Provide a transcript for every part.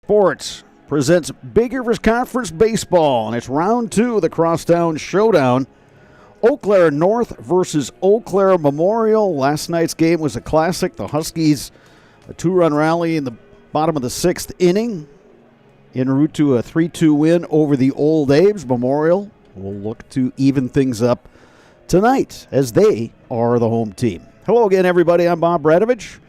Sports presents Big Rivers Conference Baseball, and it's round 2 of the Crosstown Showdown. Eau Claire North versus Eau Claire Memorial. Last night's game was a classic. The Huskies, a 2-run rally in the bottom of the 6th inning, en route to a 3-2 win over the Old Abe's. Memorial will look to even things up tonight as they are the home team. Hello again, everybody. I'm Bob Bradovich.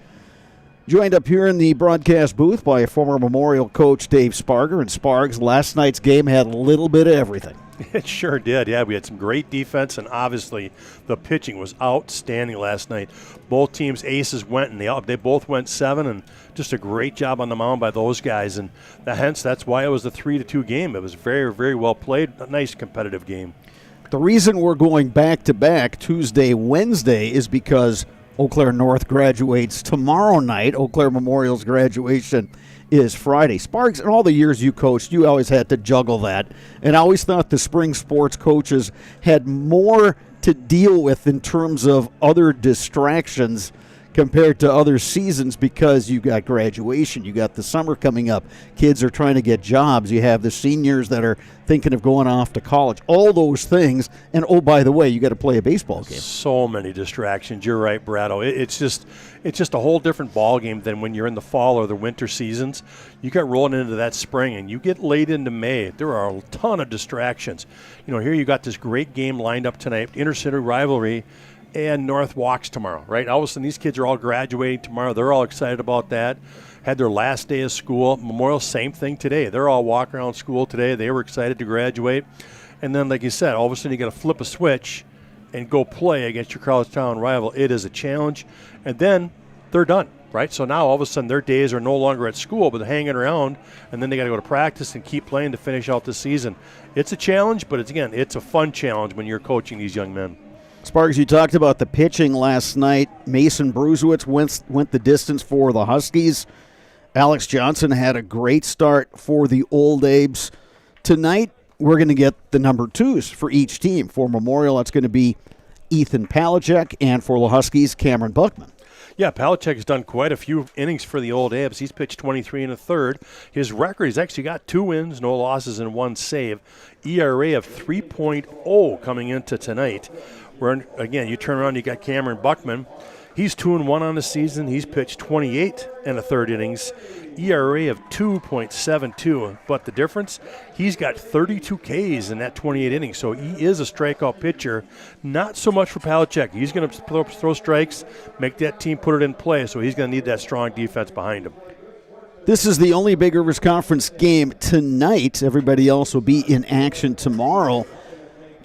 Joined up here in the broadcast booth by former Memorial coach Dave Sparger. And Spargs, last night's game had a little bit of everything. It sure did. Yeah, we had some great defense, and obviously the pitching was outstanding last night. Both teams' aces went, and they both went 7, and just a great job on the mound by those guys. And hence, that's why it was a 3-2 game. It was very, very well played. A nice competitive game. The reason we're going back-to-back Tuesday, Wednesday is because Eau Claire North graduates tomorrow night. Eau Claire Memorial's graduation is Friday. Sparks, in all the years you coached, you always had to juggle that. And I always thought the spring sports coaches had more to deal with in terms of other distractions compared to other seasons, because you got graduation, you got the summer coming up, kids are trying to get jobs, you have the seniors that are thinking of going off to college, all those things, and oh, by the way, you got to play a baseball game. So many distractions. You're right, Brado. It's just a whole different ball game than when you're in the fall or the winter seasons. You get rolling into that spring, and you get late into May. There are a ton of distractions. Here you got this great game lined up tonight, inter-city rivalry, and North walks tomorrow, right? All of a sudden, these kids are all graduating tomorrow. They're all excited about that. Had their last day of school. Memorial, same thing today. They're all walking around school today. They were excited to graduate. And then, like you said, all of a sudden you got to flip a switch and go play against your college-town rival. It is a challenge. And then they're done, right? So now all of a sudden their days are no longer at school, but they're hanging around, and then they got to go to practice and keep playing to finish out the season. It's a challenge, but it's a fun challenge when you're coaching these young men. Sparks, you talked about the pitching last night. Mason Bruzewicz went the distance for the Huskies. Alex Johnson had a great start for the Old Abes. Tonight, we're going to get the number 2s for each team. For Memorial, that's going to be Ethan Palachek, and for the Huskies, Cameron Buckman. Yeah, Palachek has done quite a few innings for the Old Abes. He's pitched 23 1/3. His record, he's actually got 2 wins, no losses, and 1 save. ERA of 3.0 coming into tonight. Again, you turn around, you got Cameron Buckman. He's 2-1 on the season. He's pitched 28 1/3 innings, ERA of 2.72. But the difference, he's got 32 Ks in that 28 innings. So he is a strikeout pitcher. Not so much for Palachek. He's going to throw strikes, make that team put it in play. So he's going to need that strong defense behind him. This is the only Big Rivers Conference game tonight. Everybody else will be in action tomorrow.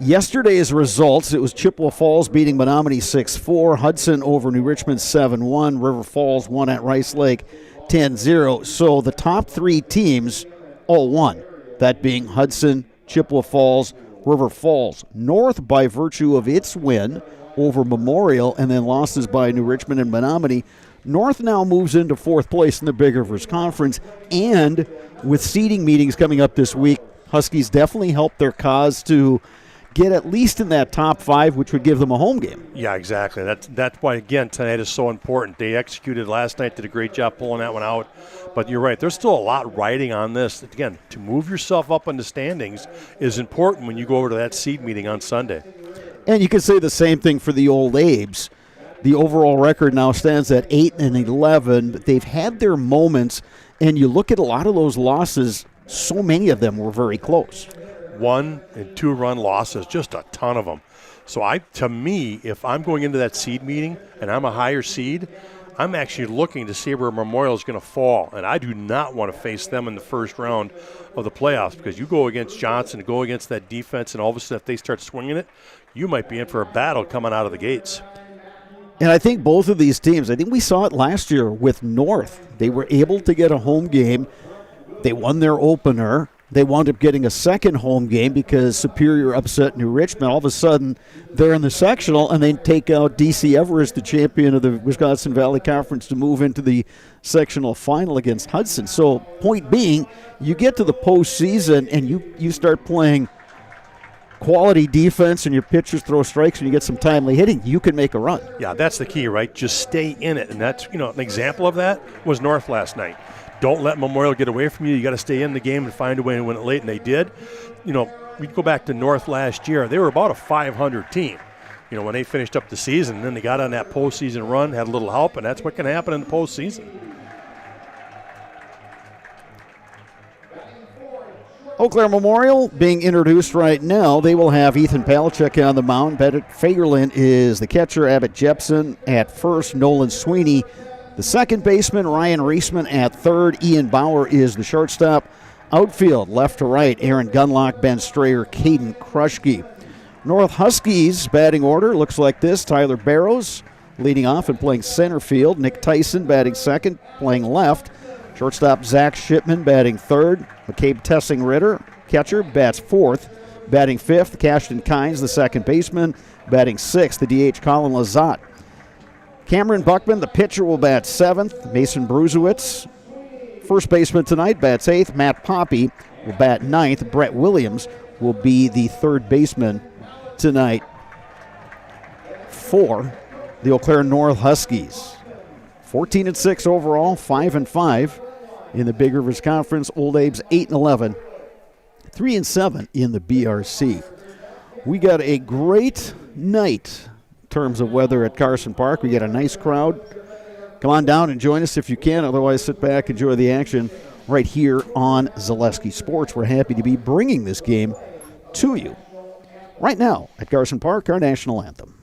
Yesterday's results, it was Chippewa Falls beating Menominee 6-4, Hudson over New Richmond 7-1, River Falls won at Rice Lake 10-0. So the top 3 teams all won, that being Hudson, Chippewa Falls, River Falls. North, by virtue of its win over Memorial and then losses by New Richmond and Menominee, North now moves into 4th place in the Big Rivers Conference, and with seeding meetings coming up this week, Huskies definitely help their cause to get at least in that top 5, which would give them a home game. Yeah, exactly. That's why, again, tonight is so important. They executed last night, did a great job pulling that one out. But you're right, there's still a lot riding on this. Again, to move yourself up in the standings is important when you go over to that seed meeting on Sunday. And you can say the same thing for the Old Abes. The overall record now stands at 8-11, but they've had their moments, and you look at a lot of those losses, so many of them were very close. 1- and 2-run losses, just a ton of them. So to me, if I'm going into that seed meeting and I'm a higher seed, I'm actually looking to see where Memorial is going to fall. And I do not want to face them in the first round of the playoffs, because you go against Johnson, go against that defense, and all of a sudden if they start swinging it, you might be in for a battle coming out of the gates. And I think both of these teams, I think we saw it last year with North. They were able to get a home game. They won their opener. They wound up getting a second home game because Superior upset New Richmond. All of a sudden, they're in the sectional, and they take out D.C. Everest, the champion of the Wisconsin Valley Conference, to move into the sectional final against Hudson. So, point being, you get to the postseason, and you start playing quality defense and your pitchers throw strikes and you get some timely hitting, you can make a run. Yeah, that's the key, right? Just stay in it. And that's, an example of that was North last night. Don't let Memorial get away from you. You got to stay in the game and find a way to win it late, and they did. We go back to North last year. They were about a 500 team. When they finished up the season, and then they got on that postseason run, had a little help, and that's what can happen in the postseason. Eau Claire Memorial being introduced right now. They will have Ethan Palachuk on the mound. Bennett Fagerlin is the catcher. Abbott Jepson at first. Nolan Sweeney, the second baseman. Ryan Reisman at third. Ian Bauer is the shortstop. Outfield, left to right. Aaron Gunlock, Ben Strayer, Caden Krushke. North Huskies batting order looks like this. Tyler Barrows leading off and playing center field. Nick Tyson batting second, playing left. Shortstop Zach Shipman batting third. McCabe Tessing-Ritter, catcher, bats fourth. Batting fifth, Cashton Kynes, the second baseman. Batting sixth, the DH Colin Lazat. Cameron Buckman, the pitcher, will bat seventh. Mason Bruzewitz, first baseman tonight, bats eighth. Matt Poppy will bat ninth. Brett Williams will be the third baseman tonight for the Eau Claire North Huskies. 14-6 overall, 5-5 in the Big Rivers Conference. Old Abe's 8-11, 3-7 in the BRC. We got a great night in terms of weather at Carson Park. We got a nice crowd. Come on down and join us if you can. Otherwise, sit back, enjoy the action right here on Zaleski Sports. We're happy to be bringing this game to you right now at Carson Park, our national anthem.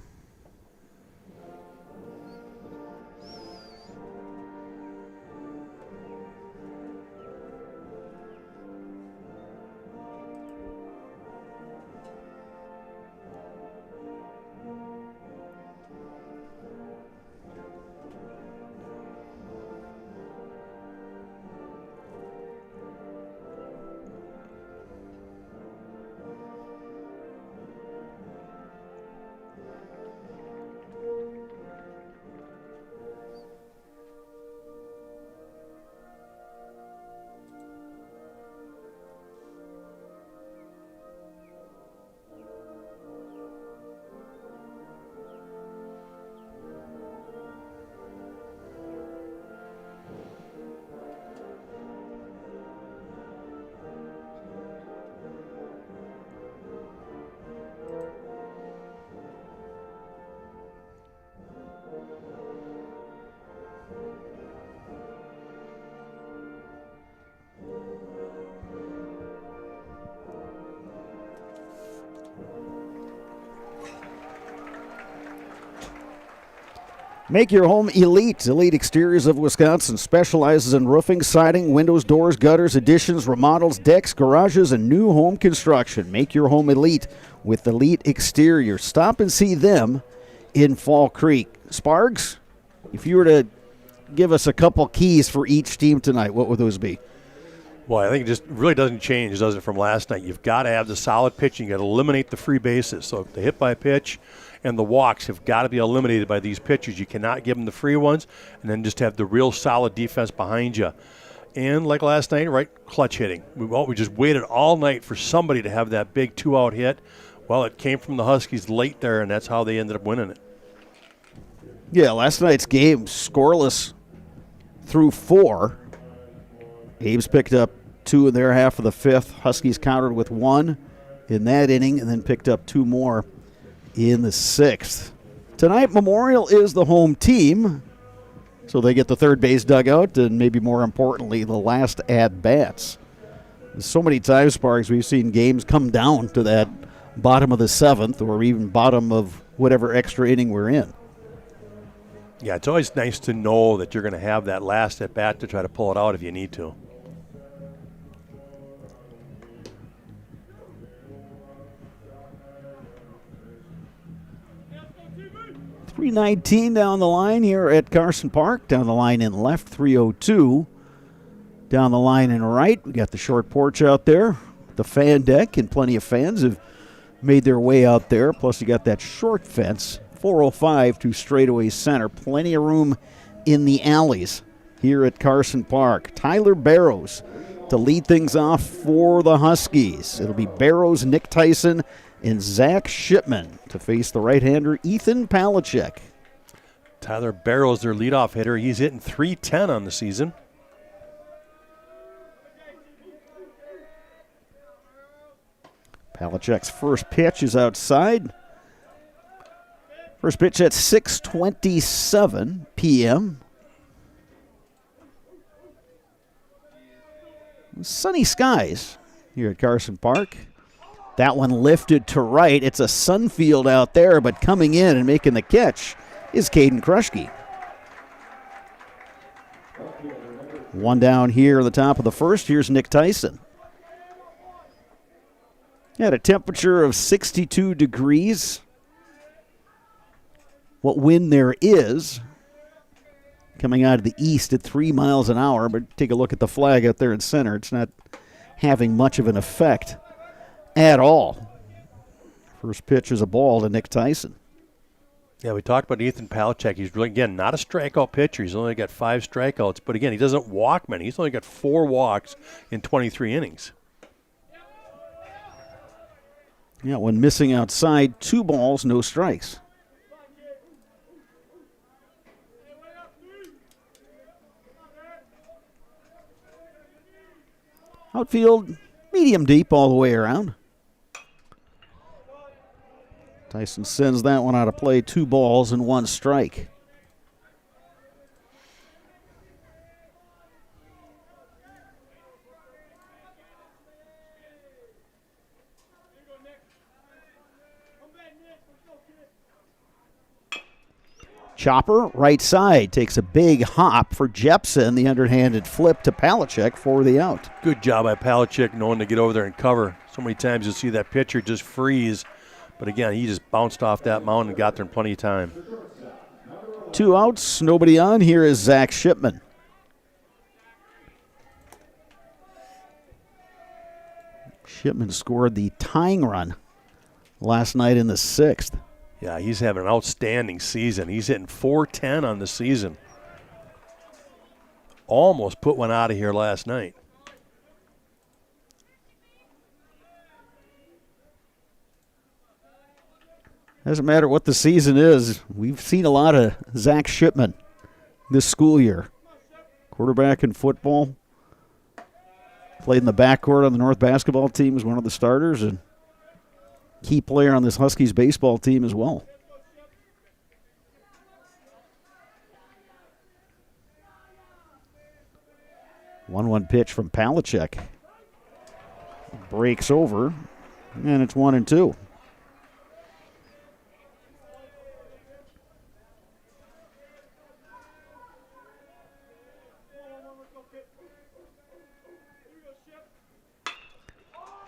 Make your home elite. Elite Exteriors of Wisconsin specializes in roofing, siding, windows, doors, gutters, additions, remodels, decks, garages, and new home construction. Make your home elite with Elite Exteriors. Stop and see them in Fall Creek. Spargs, if you were to give us a couple keys for each team tonight, what would those be? Well, I think it just really doesn't change, does it, from last night? You've got to have the solid pitching. You've got to eliminate the free bases. So the hit by pitch and the walks have got to be eliminated by these pitchers. You cannot give them the free ones and then just have the real solid defense behind you. And like last night, right, clutch hitting. We just waited all night for somebody to have that big two-out hit. Well, it came from the Huskies late there, and that's how they ended up winning it. Yeah, last night's game, scoreless through 4. Abe's picked up 2 in their half of the 5th. Huskies countered with 1 in that inning and then picked up 2 more in the 6th. Tonight, Memorial is the home team, so they get the third base dugout and maybe more importantly, the last at-bats. So many times, Sparks, we've seen games come down to that bottom of the 7th or even bottom of whatever extra inning we're in. Yeah, it's always nice to know that you're going to have that last at-bat to try to pull it out if you need to. .319 down the line here at Carson Park. Down the line in left, 302. Down the line in right, we got the short porch out there, the fan deck, and plenty of fans have made their way out there. Plus, you got that short fence, 405 to straightaway center. Plenty of room in the alleys here at Carson Park. Tyler Barrows to lead things off for the Huskies. It'll be Barrows, Nick Tyson, in Zach Shipman to face the right-hander Ethan Palachek. Tyler Barrows, their leadoff hitter. He's hitting .310 on the season. Palachek's first pitch is outside. First pitch at 6:27 p.m. Sunny skies here at Carson Park. That one lifted to right. It's a sun field out there, but coming in and making the catch is Caden Kruschke. One down here at the top of the first. Here's Nick Tyson. At a temperature of 62 degrees. What wind there is coming out of the east at 3 miles an hour, but take a look at the flag out there in center. It's not having much of an effect at all. First pitch is a ball to Nick Tyson. Yeah, we talked about Ethan Palachek. He's really, again, not a strikeout pitcher. He's only got 5 strikeouts, but again, he doesn't walk many. He's only got 4 walks in 23 innings. Yeah, when missing outside, 2 balls, no strikes. Outfield, medium deep all the way around. Tyson sends that one out of play, 2 balls and 1 strike. Chopper, right side, takes a big hop for Jepson. The underhanded flip to Palachek for the out. Good job by Palachek knowing to get over there and cover. So many times you'll see that pitcher just freeze. But again, he just bounced off that mound and got there in plenty of time. 2 outs, nobody on. Here is Zach Shipman. Shipman scored the tying run last night in the 6th. Yeah, he's having an outstanding season. He's hitting .410 on the season. Almost put one out of here last night. Doesn't matter what the season is. We've seen a lot of Zach Shipman this school year. Quarterback in football. Played in the backcourt on the North basketball team as one of the starters, and key player on this Huskies baseball team as well. One pitch from Palachek. Breaks over, and it's 1-2.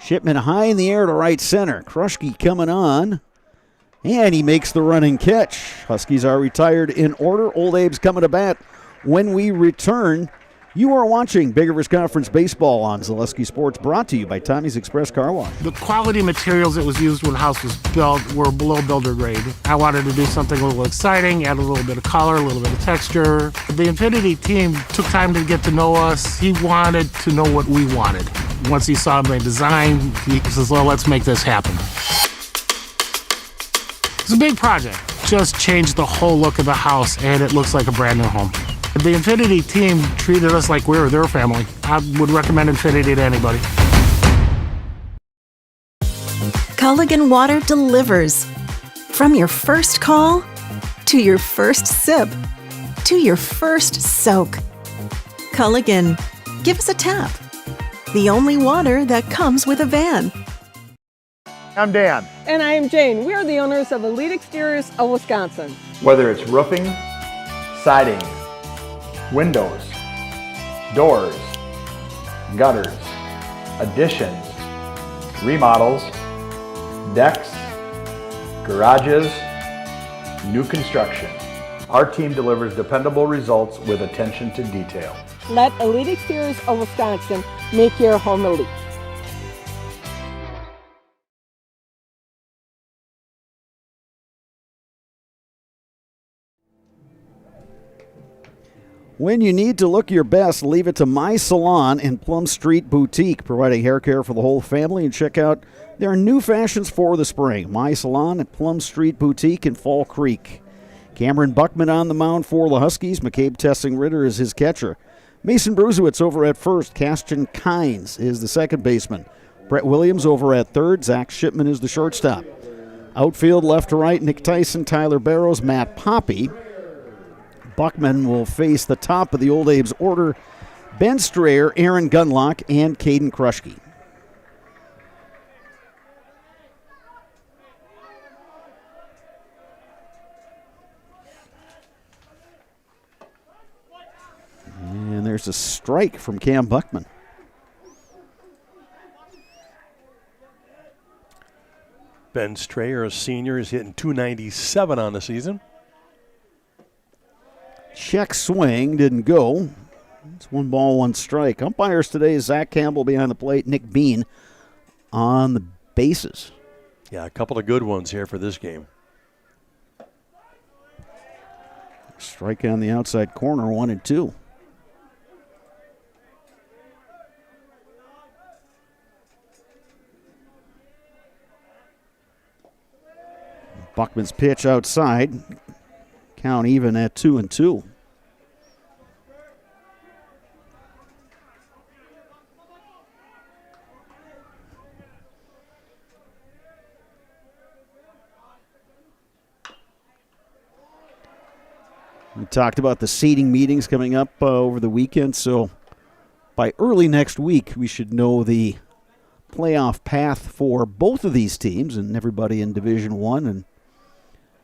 Shipman high in the air to right center. Kruschke coming on, and he makes the running catch. Huskies are retired in order. Old Abe's coming to bat when we return. You are watching Big Rivers Conference Baseball on Zaleski Sports, brought to you by Tommy's Express Car Wash. The quality materials that was used when the house was built were below builder grade. I wanted to do something a little exciting, add a little bit of color, a little bit of texture. The Infinity team took time to get to know us. He wanted to know what we wanted. Once he saw my design, he says, well, let's make this happen. It's a big project. Just changed the whole look of the house, and it looks like a brand new home. The Infinity team treated us like we were their family. I would recommend Infinity to anybody. Culligan Water delivers. From your first call, to your first sip, to your first soak. Culligan, give us a tap. The only water that comes with a van. I'm Dan. And I am Jane. We are the owners of Elite Exteriors of Wisconsin. Whether it's roofing, siding, windows, doors, gutters, additions, remodels, decks, garages, new construction, our team delivers dependable results with attention to detail. Let Elite Exteriors of Wisconsin make your home elite. When you need to look your best, leave it to My Salon and Plum Street Boutique, providing hair care for the whole family. And check out their new fashions for the spring. My Salon at Plum Street Boutique in Fall Creek. Cameron Buckman on the mound for the Huskies. McCabe Tessing-Ritter is his catcher. Mason Brusewitz over at first. Castian Kynes is the second baseman. Brett Williams over at third. Zach Shipman is the shortstop. Outfield left to right, Nick Tyson, Tyler Barrows, Matt Poppy. Buckman will face the top of the Old Abe's order, Ben Strayer, Aaron Gunlock, and Caden Kruschke. And there's a strike from Cam Buckman. Ben Strayer, a senior, is hitting .297 on the season. Check swing, didn't go. It's 1-1 strike. Umpires today, Zach Campbell behind the plate, Nick Bean on the bases. Yeah, a couple of good ones here for this game. Strike on the outside corner, 1-2. Buckman's pitch outside. Count even at 2-2. We talked about the seeding meetings coming up over the weekend, so by early next week we should know the playoff path for both of these teams and everybody in Division I. And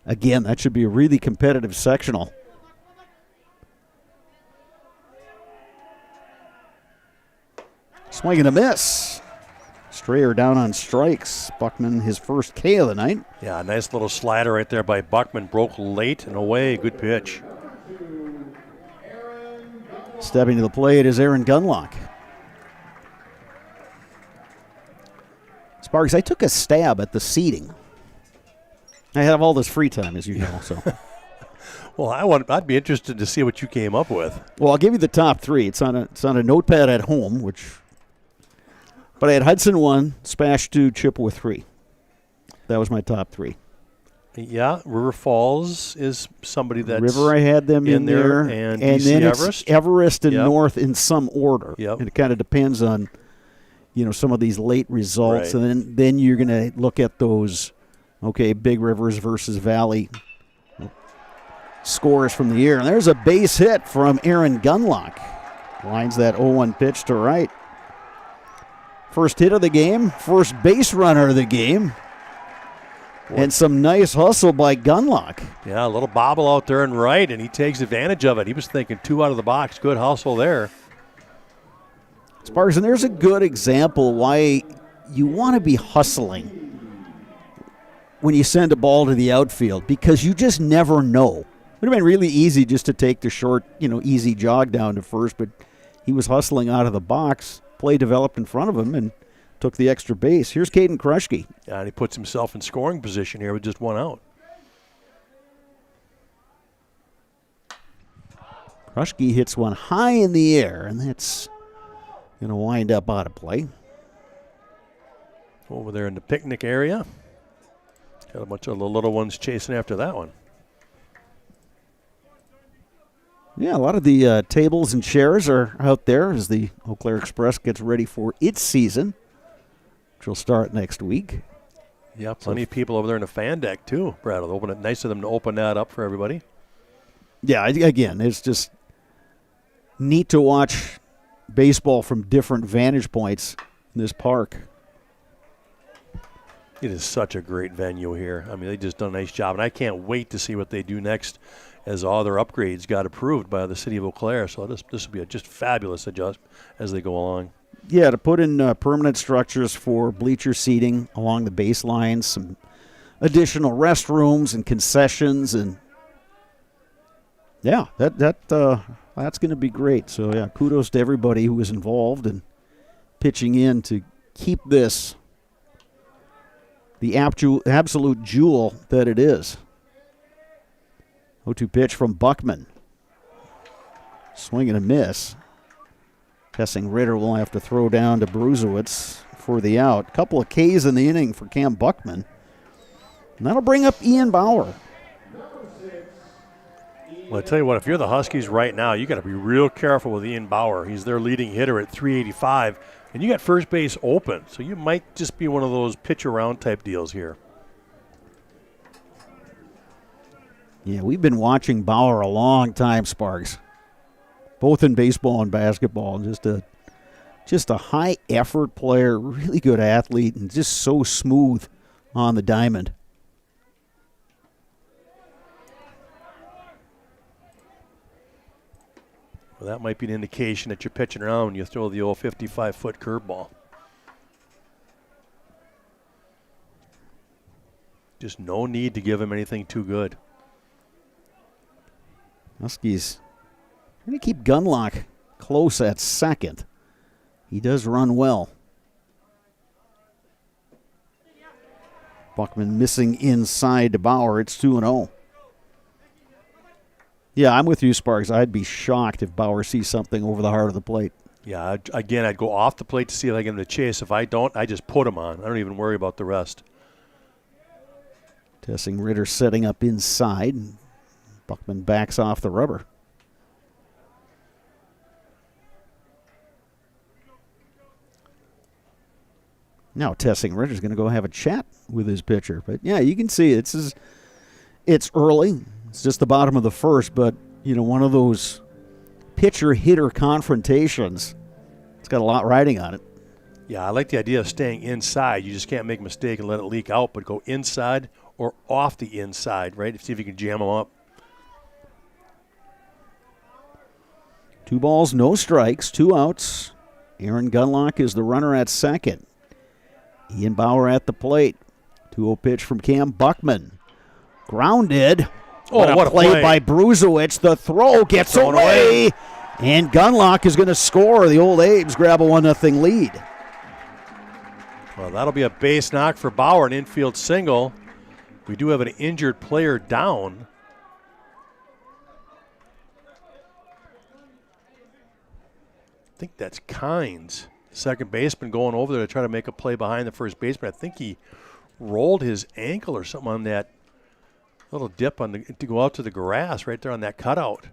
again, that should be a really competitive sectional. Swing and a miss. Strayer down on strikes. Buckman, his first K of the night. Yeah, nice little slider right there by Buckman. Broke late and away. Good pitch. Stepping to the plate is Aaron Gunlock. Sparks, I took a stab at the seeding. I have all this free time, as you know. So, Well, I'd be interested to see what you came up with. well, I'll give you the top three. It's on a notepad at home, but I had Hudson 1, Spash 2, Chippewa 3. That was my top three. Yeah, River Falls is somebody that's River, I had them in there, and then DC it's Everest. Everest and Yep. North in some order. Yep. And it kind of depends on, some of these late results, Right. and then you're going to look at those. Okay, Big Rivers versus Valley scores from the year. And there's a base hit from Aaron Gunlock. Lines that 0-1 pitch to right. First hit of the game, first base runner of the game. And some nice hustle by Gunlock. Yeah, a little bobble out there and right, and he takes advantage of it. He was thinking 2 out of the box. Good hustle there. Sparks, and there's a good example why you want to be hustling when you send a ball to the outfield, because you just never know. It would have been really easy just to take the short, easy jog down to first, but he was hustling out of the box. Play developed in front of him and took the extra base. Here's Caden Kruschke. Yeah, and he puts himself in scoring position here with just 1 out. Kruschke hits one high in the air, and that's going to wind up out of play. Over there in the picnic area. Got a bunch of the little ones chasing after that one. Yeah, a lot of the tables and chairs are out there as the Eau Claire Express gets ready for its season, which will start next week. Yeah, plenty of people over there in the fan deck too, Brad. Open it. Nice of them to open that up for everybody. Yeah, again, it's just neat to watch baseball from different vantage points in this park. It is such a great venue here. I mean, they just done a nice job, and I can't wait to see what they do next as all their upgrades got approved by the city of Eau Claire. So this will be a just fabulous adjustment as they go along. Yeah, to put in permanent structures for bleacher seating along the baselines, some additional restrooms and concessions, and yeah, that's going to be great. So yeah, kudos to everybody who was involved and pitching in to keep this the absolute jewel that it is. 0-2 pitch from Buckman. Swing and a miss. Guessing Ritter will have to throw down to Bruzewicz for the out. Couple of Ks in the inning for Cam Buckman. And that'll bring up Ian Bauer. Well, I tell you what, if you're the Huskies right now, you got to be real careful with Ian Bauer. He's their leading hitter at 385, and you got first base open. So you might just be one of those pitch around type deals here. Yeah, we've been watching Bauer a long time, Sparks. Both in baseball and basketball. Just a high effort player, really good athlete, and just so smooth on the diamond. Well, that might be an indication that you're pitching around when you throw the old 55-foot curveball. Just no need to give him anything too good. Huskies going to keep Gunlock close at second. He does run well. Buckman missing inside to Bauer. It's 2-0. Yeah, I'm with you, Sparks. I'd be shocked if Bauer sees something over the heart of the plate. Yeah, again, I'd go off the plate to see if I get him to chase. If I don't, I just put him on. I don't even worry about the rest. Tessing Ritter setting up inside. Buckman backs off the rubber. Now Tessing Ritter's going to go have a chat with his pitcher. But, yeah, you can see it's early. It's just the bottom of the first. But, one of those pitcher-hitter confrontations. It's got a lot riding on it. Yeah, I like the idea of staying inside. You just can't make a mistake and let it leak out, but go inside or off the inside, right? See if you can jam them up. 2 balls, no strikes, 2 outs. Aaron Gunlock is the runner at second. Ian Bauer at the plate. 2-0 pitch from Cam Buckman. Grounded. What a play by Bruzewicz. The throw gets away. And Gunlock is going to score. The Old Abes grab a 1-0 lead. Well, that'll be a base knock for Bauer, an infield single. We do have an injured player down. I think that's Kynes, second baseman, going over there to try to make a play behind the first baseman. I think he rolled his ankle or something on that little dip to go out to the grass right there on that cutout.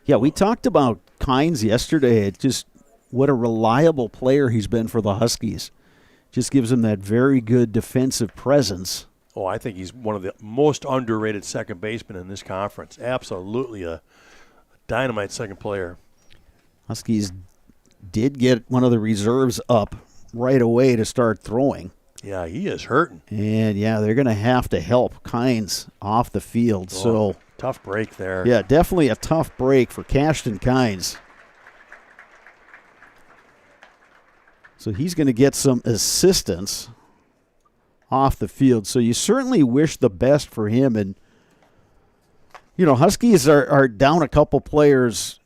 Yeah, we talked about Kynes yesterday. It's just what a reliable player he's been for the Huskies. Just gives him that very good defensive presence. Oh, I think he's one of the most underrated second basemen in this conference. Absolutely a dynamite second player. Huskies did get one of the reserves up right away to start throwing. Yeah, he is hurting. And, yeah, they're going to have to help Kynes off the field. So tough break there. Yeah, definitely a tough break for Cashton Kynes. So he's going to get some assistance off the field. So you certainly wish the best for him. And, Huskies are down a couple players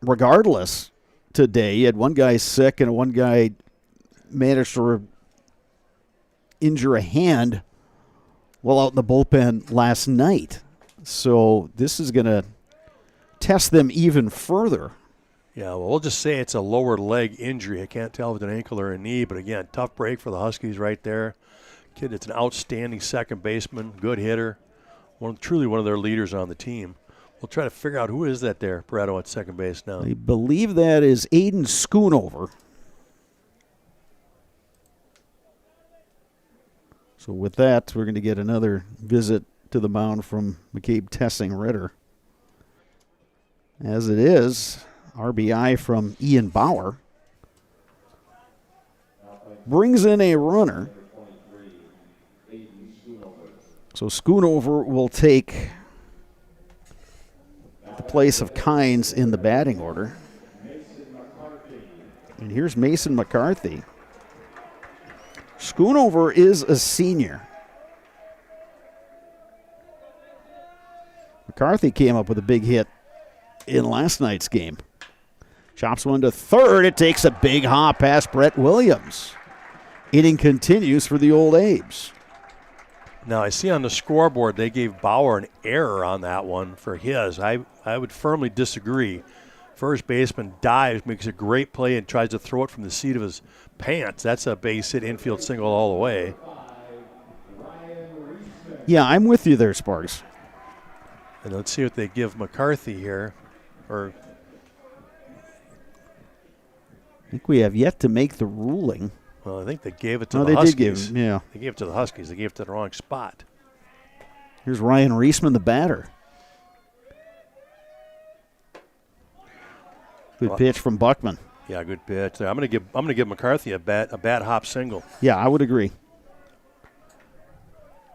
regardless today. You had one guy sick and one guy managed to injure a hand while out in the bullpen last night. So this is going to test them even further. Yeah, well, we'll just say it's a lower leg injury. I can't tell if it's an ankle or a knee, but again, tough break for the Huskies right there. Kid, it's an outstanding second baseman, good hitter, truly one of their leaders on the team. We'll try to figure out who is that there, Brado, at second base now. I believe that is Aiden Schoonover. So with that, we're going to get another visit to the mound from McCabe Tessing Ritter. As it is, RBI from Ian Bauer. Brings in a runner. So Schoonover will take the place of Kynes in the batting order. And here's Mason McCarthy. Schoonover is a senior. McCarthy came up with a big hit in last night's game. Chops one to third. It takes a big hop past Brett Williams. Inning continues for the Old Abes. Now, I see on the scoreboard they gave Bauer an error on that one for his. I would firmly disagree. First baseman dives, makes a great play, and tries to throw it from the seat of his pants. That's a base hit infield single all the way. Yeah, I'm with you there, Sparks. And let's see what they give McCarthy here. I think we have yet to make the ruling. Well, I think they gave it to No, the they Huskies. did give him, yeah. They gave it to the Huskies. They gave it to the wrong spot. Here's Ryan Reisman, the batter. Good pitch from Buckman. Yeah, good pitch there. I'm gonna give McCarthy a bat hop single. Yeah, I would agree.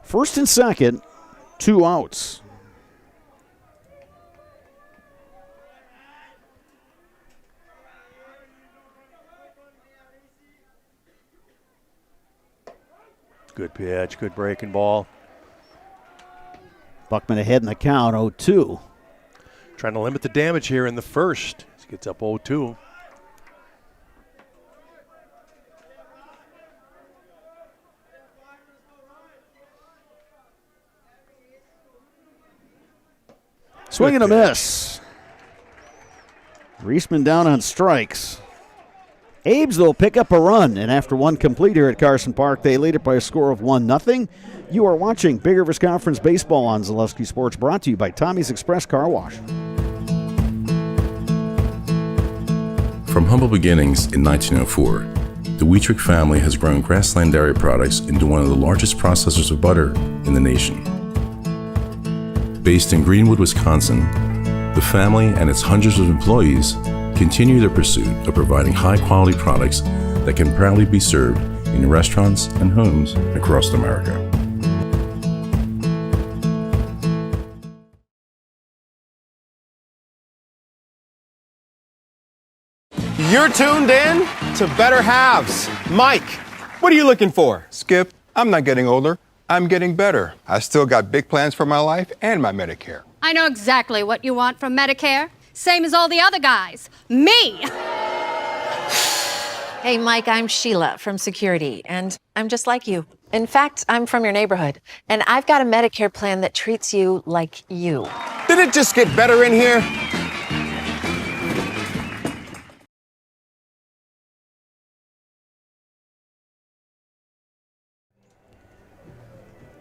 First and second, 2 outs. Good pitch, good breaking ball. Buckman ahead in the count, 0-2. Trying to limit the damage here in the first. He gets up 0-2. Swing and a miss. Reisman down on strikes. Abe's, though, pick up a run, and after one complete here at Carson Park, they lead it by a score of 1-0. You are watching Big Rivers Conference Baseball on Zalewski Sports, brought to you by Tommy's Express Car Wash. From humble beginnings in 1904, the Wheatrick family has grown Grassland Dairy Products into one of the largest processors of butter in the nation. Based in Greenwood, Wisconsin, the family and its hundreds of employees continue their pursuit of providing high-quality products that can proudly be served in restaurants and homes across America. You're tuned in to Better Halves. Mike, what are you looking for? Skip, I'm not getting older. I'm getting better. I still got big plans for my life and my Medicare. I know exactly what you want from Medicare. Same as all the other guys. Me! Hey, Mike, I'm Sheila from Security, and I'm just like you. In fact, I'm from your neighborhood, and I've got a Medicare plan that treats you like you. Did it just get better in here?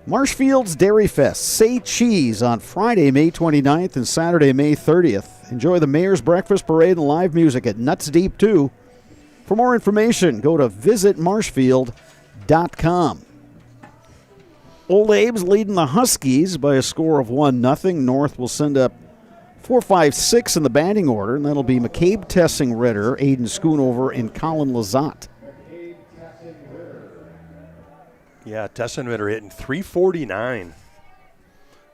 Marshfield's Dairy Fest. Say Cheese on Friday, May 29th and Saturday, May 30th. Enjoy the Mayor's Breakfast Parade and live music at Nuts Deep 2. For more information, go to visitmarshfield.com. Old Abe's leading the Huskies by a score of 1-0. North will send up 4, 5, 6 in the batting order, and that'll be McCabe, Tessing, Ritter, Aiden Schoonover, and Colin Lazat. Yeah, Tessenritter hitting 349.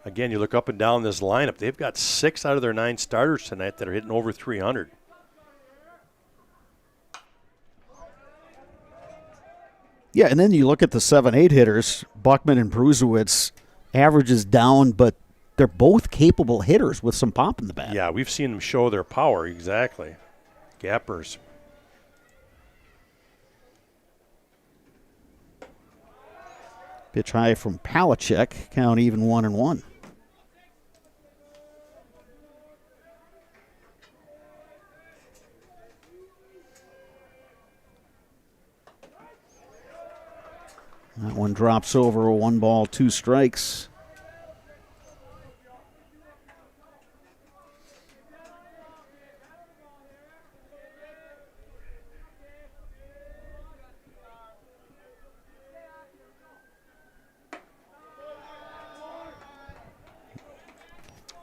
Again, you look up and down this lineup. They've got 6 out of their 9 starters tonight that are hitting over 300. Yeah, and then you look at the 7-8 hitters. Buckman and Bruzewicz, averages down, but they're both capable hitters with some pop in the bat. Yeah, we've seen them show their power, exactly. Gappers. Pitch high from Palachek, count even 1-1. That one drops over, 1 ball, 2 strikes.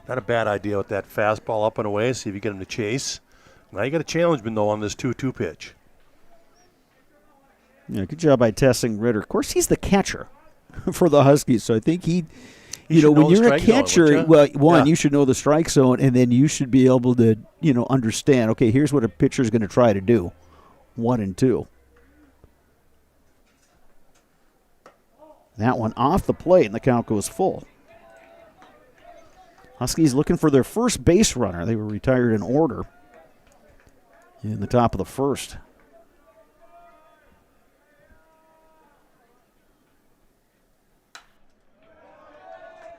Not a bad idea with that fastball up and away. See if you get him to chase. Now you got a challenge, though, on this 2-2 pitch. Yeah, good job by Tessing Ritter. Of course, he's the catcher for the Huskies, so I think he when you're a catcher, you should know the strike zone, and then you should be able to, understand, okay, here's what a pitcher's going to try to do, 1 and 2. That one off the plate, and the count goes full. Huskies looking for their first base runner. They were retired in order in the top of the first.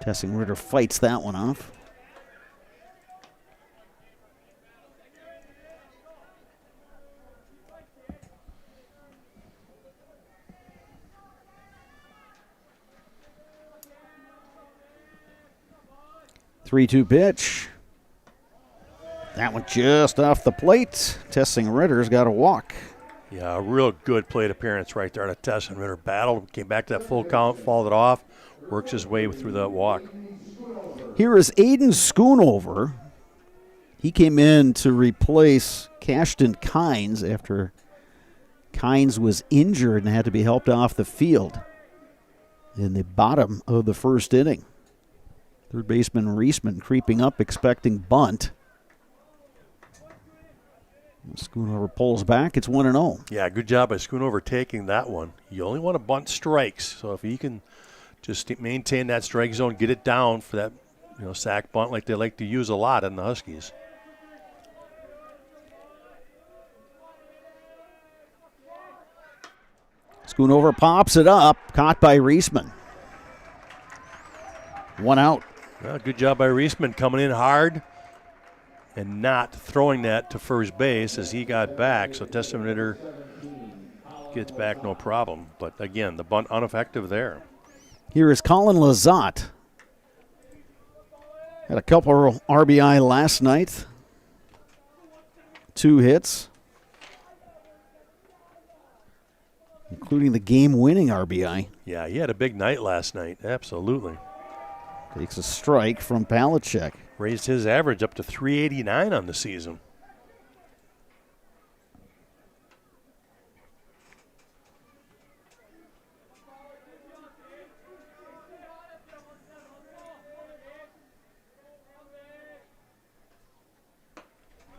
Tessing Ritter fights that one off. 3-2 pitch. That one just off the plate. Tessing Ritter's got a walk. Yeah, a real good plate appearance right there. The Tessing Ritter battled, came back to that full count, followed it off, works his way through that walk. Here is Aiden Schoonover. He came in to replace Cashton Kynes after Kynes was injured and had to be helped off the field in the bottom of the first inning. Third baseman Reisman creeping up, expecting bunt. Schoonover pulls back. It's 1-0. Yeah, good job by Schoonover taking that one. You only want to bunt strikes, so if he can just maintain that strike zone, get it down for that, sack bunt like they like to use a lot in the Huskies. Schoonover pops it up, caught by Reisman. 1 out. Well, good job by Reisman coming in hard and not throwing that to first base as he got back. So Tessing Ritter gets back no problem. But again, the bunt ineffective there. Here is Colin Lazat. Had a couple of RBI last night. 2 hits, including the game-winning RBI. Yeah, he had a big night last night. Absolutely. Takes a strike from Palachek. Raised his average up to 389 on the season.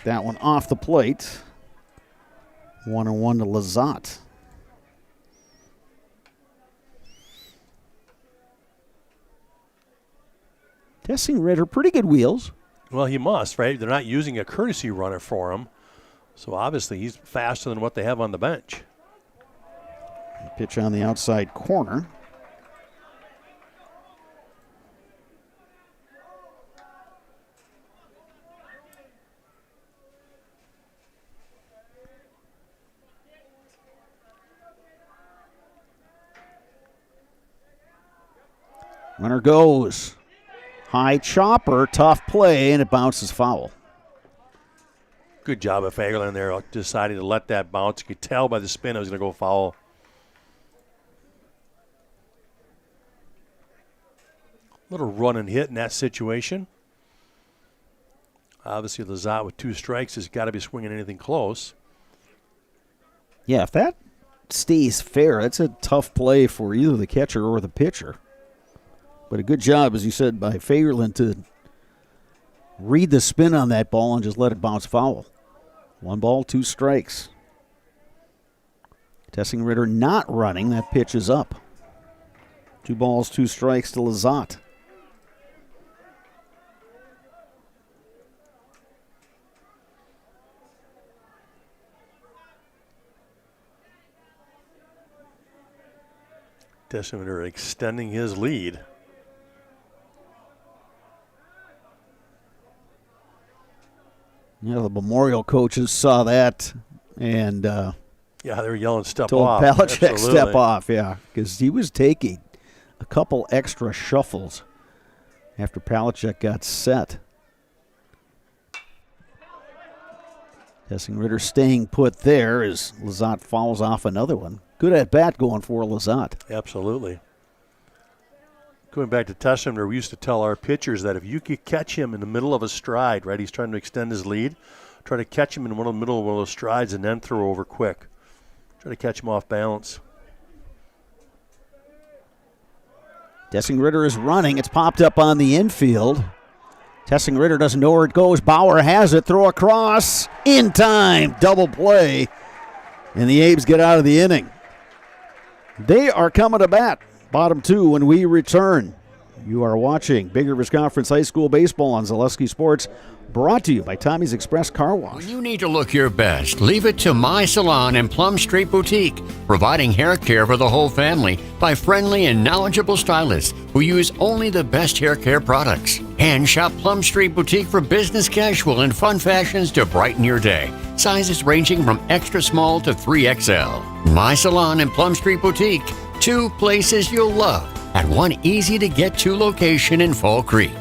That one off the plate. 1-1 to Lazat. Tessing Ritter, pretty good wheels. Well, he must, right? They're not using a courtesy runner for him. So obviously he's faster than what they have on the bench. Pitch on the outside corner. Runner goes. High chopper, tough play, and it bounces foul. Good job of Fagerlund there, deciding to let that bounce. You could tell by the spin it was going to go foul. Little run and hit in that situation. Obviously, Lazat with 2 strikes has got to be swinging anything close. Yeah, if that stays fair, it's a tough play for either the catcher or the pitcher. But a good job, as you said, by Fagerlund to read the spin on that ball and just let it bounce foul. 1 ball, 2 strikes. Tessing Ritter not running. That pitch is up. 2 balls, 2 strikes to Lazat. Tessing Ritter extending his lead. Yeah, the Memorial coaches saw that and yeah, they were yelling step told off. Palachek Absolutely. step off, yeah, because he was taking a couple extra shuffles after Palachek got set. Tessing Ritter staying put there as Lazat fouls off another one. Good at bat going for Lazat. Absolutely. Going back to Tessing Ritter, we used to tell our pitchers that if you could catch him in the middle of a stride, right, he's trying to extend his lead, try to catch him in the middle of one of those strides and then throw over quick. Try to catch him off balance. Tessing Ritter is running. It's popped up on the infield. Tessing Ritter doesn't know where it goes. Bauer has it. Throw across. In time. Double play. And the Abes get out of the inning. They are coming to bat. Bottom 2 when we return. You are watching Big Rivers Conference High School Baseball on Zaleski Sports, brought to you by Tommy's Express Car Wash. When you need to look your best, leave it to My Salon and Plum Street Boutique, providing hair care for the whole family by friendly and knowledgeable stylists who use only the best hair care products. And shop Plum Street Boutique for business casual and fun fashions to brighten your day. Sizes ranging from extra small to 3XL. My Salon and Plum Street Boutique, two places you'll love at one easy-to-get-to location in Fall Creek.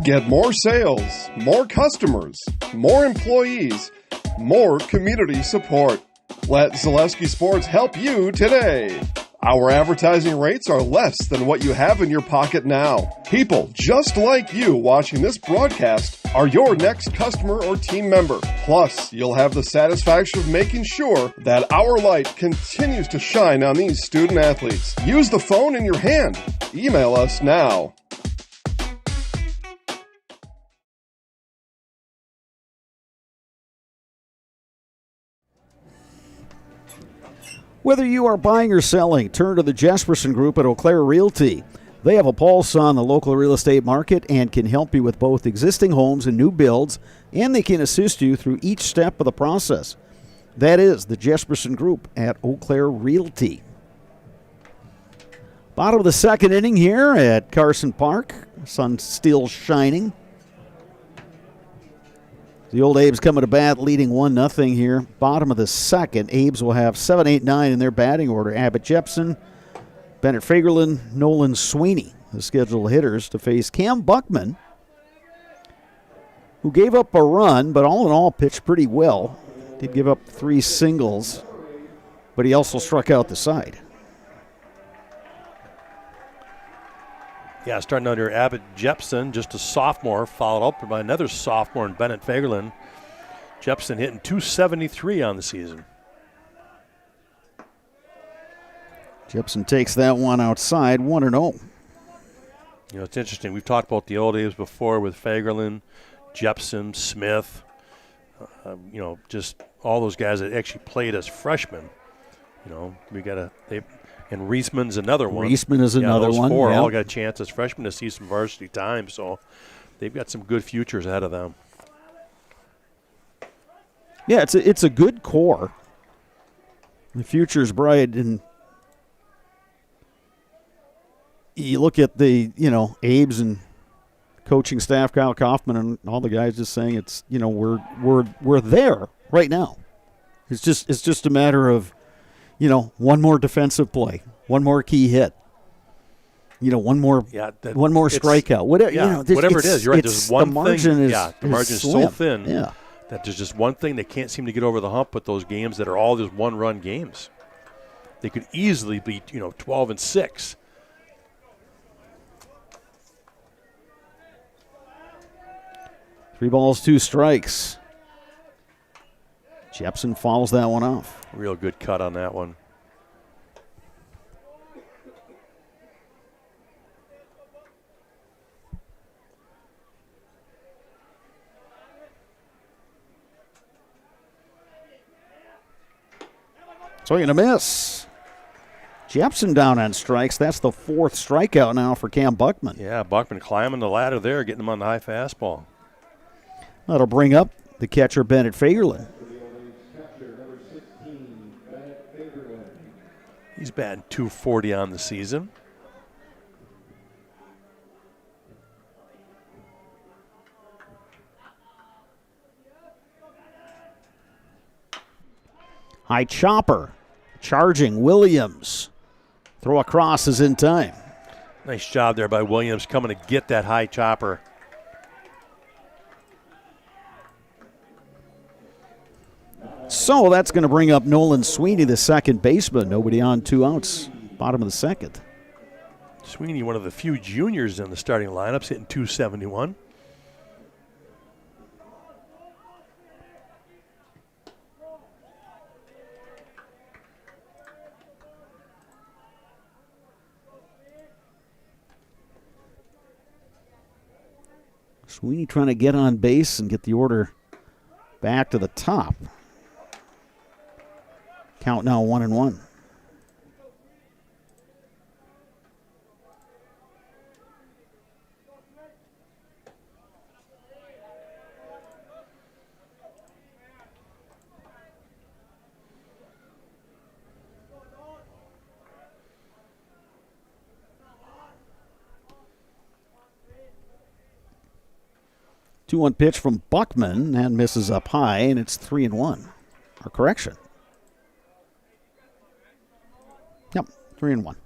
Get more sales, more customers, more employees, more community support. Let Zaleski Sports help you today. Our advertising rates are less than what you have in your pocket now. People just like you watching this broadcast are your next customer or team member. Plus, you'll have the satisfaction of making sure that our light continues to shine on these student athletes. Use the phone in your hand. Email us now. Whether you are buying or selling, turn to the Jesperson Group at Eau Claire Realty. They have a pulse on the local real estate market and can help you with both existing homes and new builds, and they can assist you through each step of the process. That is the Jesperson Group at Eau Claire Realty. Bottom of the second inning here at Carson Park. Sun still shining. The old Abes coming to bat, leading 1-0 here. Bottom of the second, Abes will have 7, 8, 9 in their batting order. Abbott Jepson, Bennett Fagerlin, Nolan Sweeney, the scheduled hitters, to face Cam Buckman, who gave up a run, but all in all pitched pretty well. Did give up 3 singles, but he also struck out the side. Yeah, starting under Abbott Jepson, just a sophomore, followed up by another sophomore in Bennett Fagerlin. Jepson hitting .273 on the season. Jepson takes that one outside, 1-0. You know, it's interesting. We've talked about the old days before with Fagerlin, Jepson, Smith. You know, just all those guys that actually played as freshmen. You know, and Reisman's another one. Reisman is another those one. Four all got a chance as freshmen to see some varsity time, so they've got some good futures ahead of them. Yeah, it's a good core. The future's bright, and you look at the Abes and coaching staff, Kyle Kaufman, and all the guys just saying it's we're there right now. It's just a matter of one more defensive play, one more key hit, one more strikeout, whatever it is. You're right. There's one the margin thing. The margin is slim. so thin that there's just one thing they can't seem to get over the hump with those games that are all just one-run games. They could easily be 12-6. Three balls, 2 strikes. Jepson fouls that one off. Real good cut on that one. Swing and a miss. Jepson down on strikes. That's the 4th strikeout now for Cam Buckman. Yeah, Buckman climbing the ladder there, getting him on the high fastball. That'll bring up the catcher, Bennett Fagerlin. He's batting .240 on the season. High chopper. Charging Williams. Throw across is in time. Nice job there by Williams coming to get that high chopper. So that's going to bring up Nolan Sweeney, the second baseman. Nobody on, 2 outs. Bottom of the second. Sweeney, one of the few juniors in the starting lineups, hitting .271. Sweeney trying to get on base and get the order back to the top. Count now 1-1. Two-one pitch from Buckman and misses up high, and it's 3-1. Or correction. Yep, 3-1.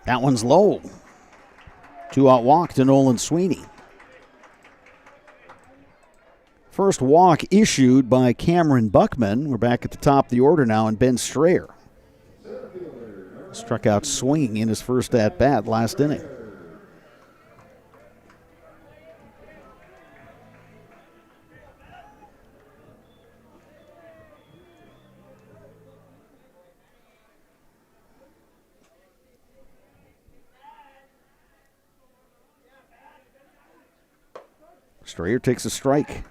That one's low. 2-out walk to Nolan Sweeney. First walk issued by Cameron Buckman. We're back at the top of the order now, and Ben Strayer struck out swinging in his first at-bat last inning. Strayer takes a strike.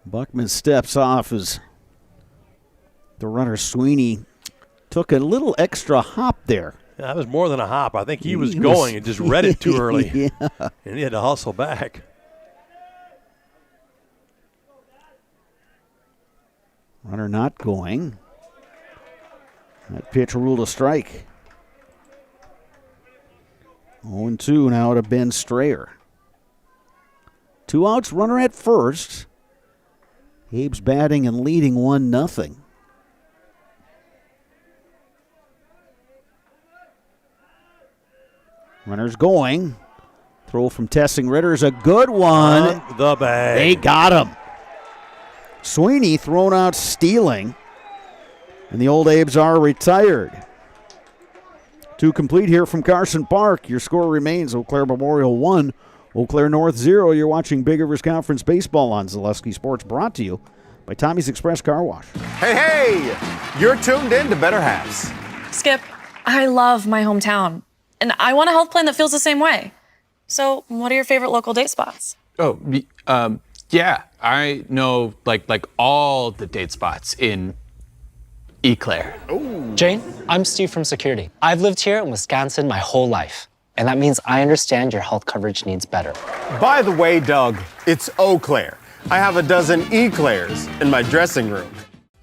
Buckman steps off as the runner Sweeney took a little extra hop there. Yeah, that was more than a hop. I think he was going and just read it too early. Yeah. And he had to hustle back. Runner not going. That pitch ruled a strike. 0-2 now to Ben Strayer. 2 outs, runner at first. Abe's batting and leading 1-0. Runner's going. Throw from Tessing Ritter's a good one. On the bag. They got him. Sweeney thrown out stealing. And the old Abes are retired. 2 complete here from Carson Park. Your score remains Eau Claire Memorial 1, Eau Claire North 0. You're watching Big Rivers Conference Baseball on Zaleski Sports, brought to you by Tommy's Express Car Wash. Hey, you're tuned in to Better Halves. Skip, I love my hometown, and I want a health plan that feels the same way. So, what are your favorite local date spots? Oh, yeah, I know like all the date spots in Eau Claire. Jane, I'm Steve from Security. I've lived here in Wisconsin my whole life, and that means I understand your health coverage needs better. By the way, Doug, it's Eau Claire. I have a dozen Eclairs in my dressing room.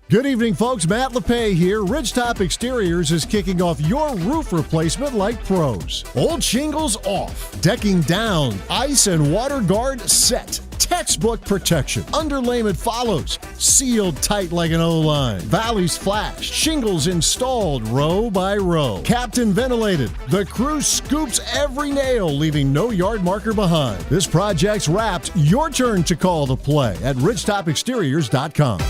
Good evening, folks. Matt LePay here. Ridgetop Exteriors is kicking off your roof replacement like pros. Old shingles off, decking down, ice and water guard set. Textbook protection. Underlayment follows. Sealed tight like an O-line. Valleys flashed. Shingles installed row by row. Captain ventilated. The crew scoops every nail, leaving no yard marker behind. This project's wrapped. Your turn to call the play at ridgetopexteriors.com.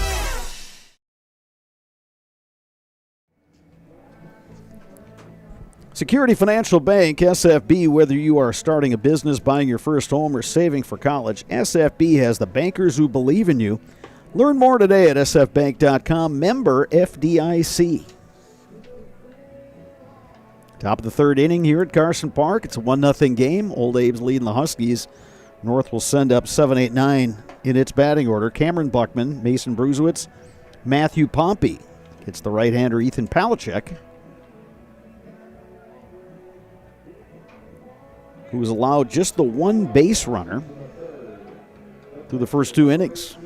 Security Financial Bank, SFB, whether you are starting a business, buying your first home, or saving for college, SFB has the bankers who believe in you. Learn more today at sfbank.com, member FDIC. Top of the third inning here at Carson Park. It's a 1-0 game. Old Abe's leading the Huskies. North will send up 7, 8, 9 in its batting order. Cameron Buckman, Mason Bruzewitz, Matthew Pompey. It's the right-hander Ethan Palachek, who was allowed just the one base runner through the first 2 innings.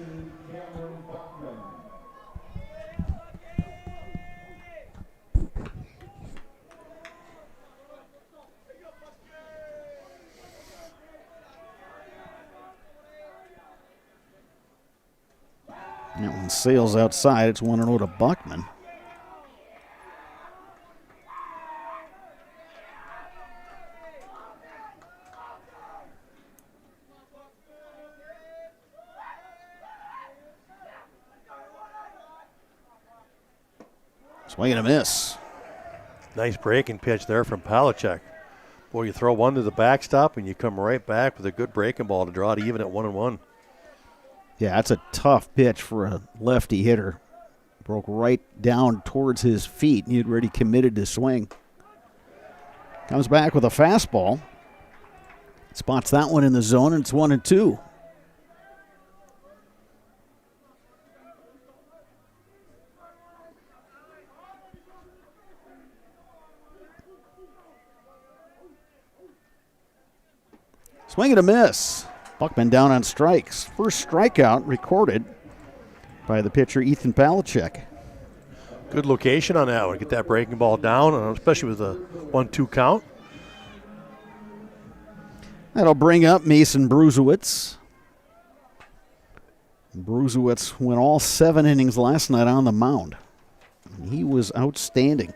That one sails outside. It's 1-0 to Buckman. Swing and a miss. Nice breaking pitch there from Palachuk. Boy, you throw one to the backstop and you come right back with a good breaking ball to draw it even at 1-1. Yeah, that's a tough pitch for a lefty hitter. Broke right down towards his feet, and he'd already committed to swing. Comes back with a fastball. Spots that one in the zone, and it's 1-2. Swing and a miss. Buckman down on strikes. First strikeout recorded by the pitcher Ethan Palachuk. Good location on that one. Get that breaking ball down, especially with a 1-2 count. That'll bring up Mason Bruzewitz. Bruzewitz went all 7 innings last night on the mound. He was outstanding.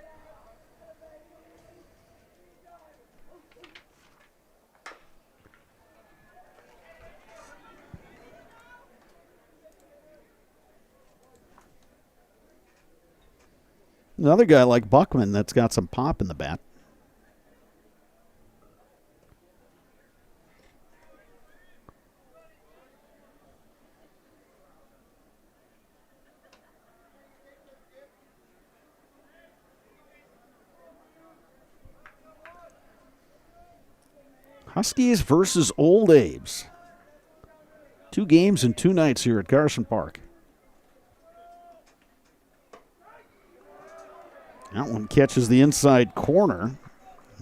Another guy like Buckman that's got some pop in the bat. Huskies versus Old Abe's. 2 games and 2 nights here at Carson Park. That one catches the inside corner.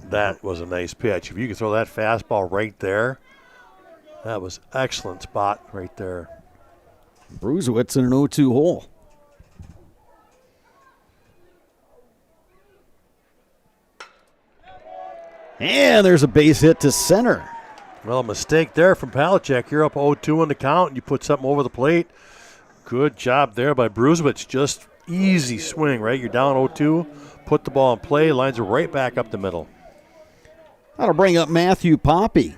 That was a nice pitch. If you could throw that fastball right there, that was excellent spot right there. Bruzewitz in an 0-2 hole. And there's a base hit to center. Well, a mistake there from Palachuk. You're up 0-2 on the count, and you put something over the plate. Good job there by Bruzewitz. Just easy swing, right? You're down 0-2, put the ball in play, lines are right back up the middle. That'll bring up Matthew Poppy.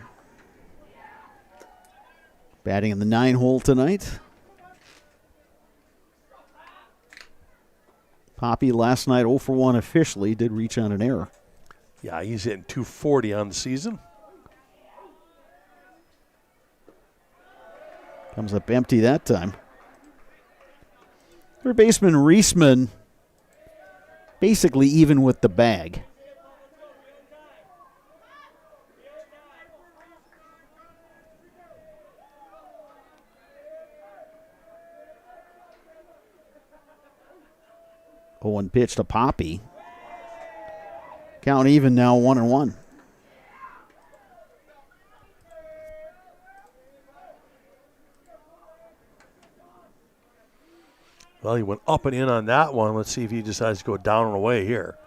Batting in the 9 hole tonight. Poppy last night 0 for 1 officially, did reach on an error. Yeah, he's hitting 240 on the season. Comes up empty that time. Third baseman Reisman basically even with the bag. One pitch to Poppy. Count even now, 1-1. Well, he went up and in on that one. Let's see if he decides to go down and away here.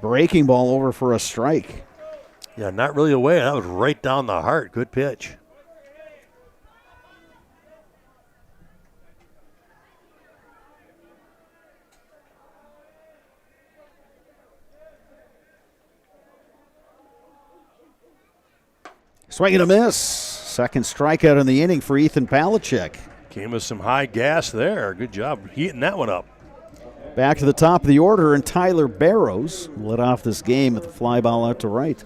Breaking ball over for a strike. Yeah, not really away. That was right down the heart. Good pitch. Swing and a miss. Second strikeout in the inning for Ethan Palachuk. Came with some high gas there. Good job heating that one up. Back to the top of the order, and Tyler Barrows led off this game with a fly ball out to right.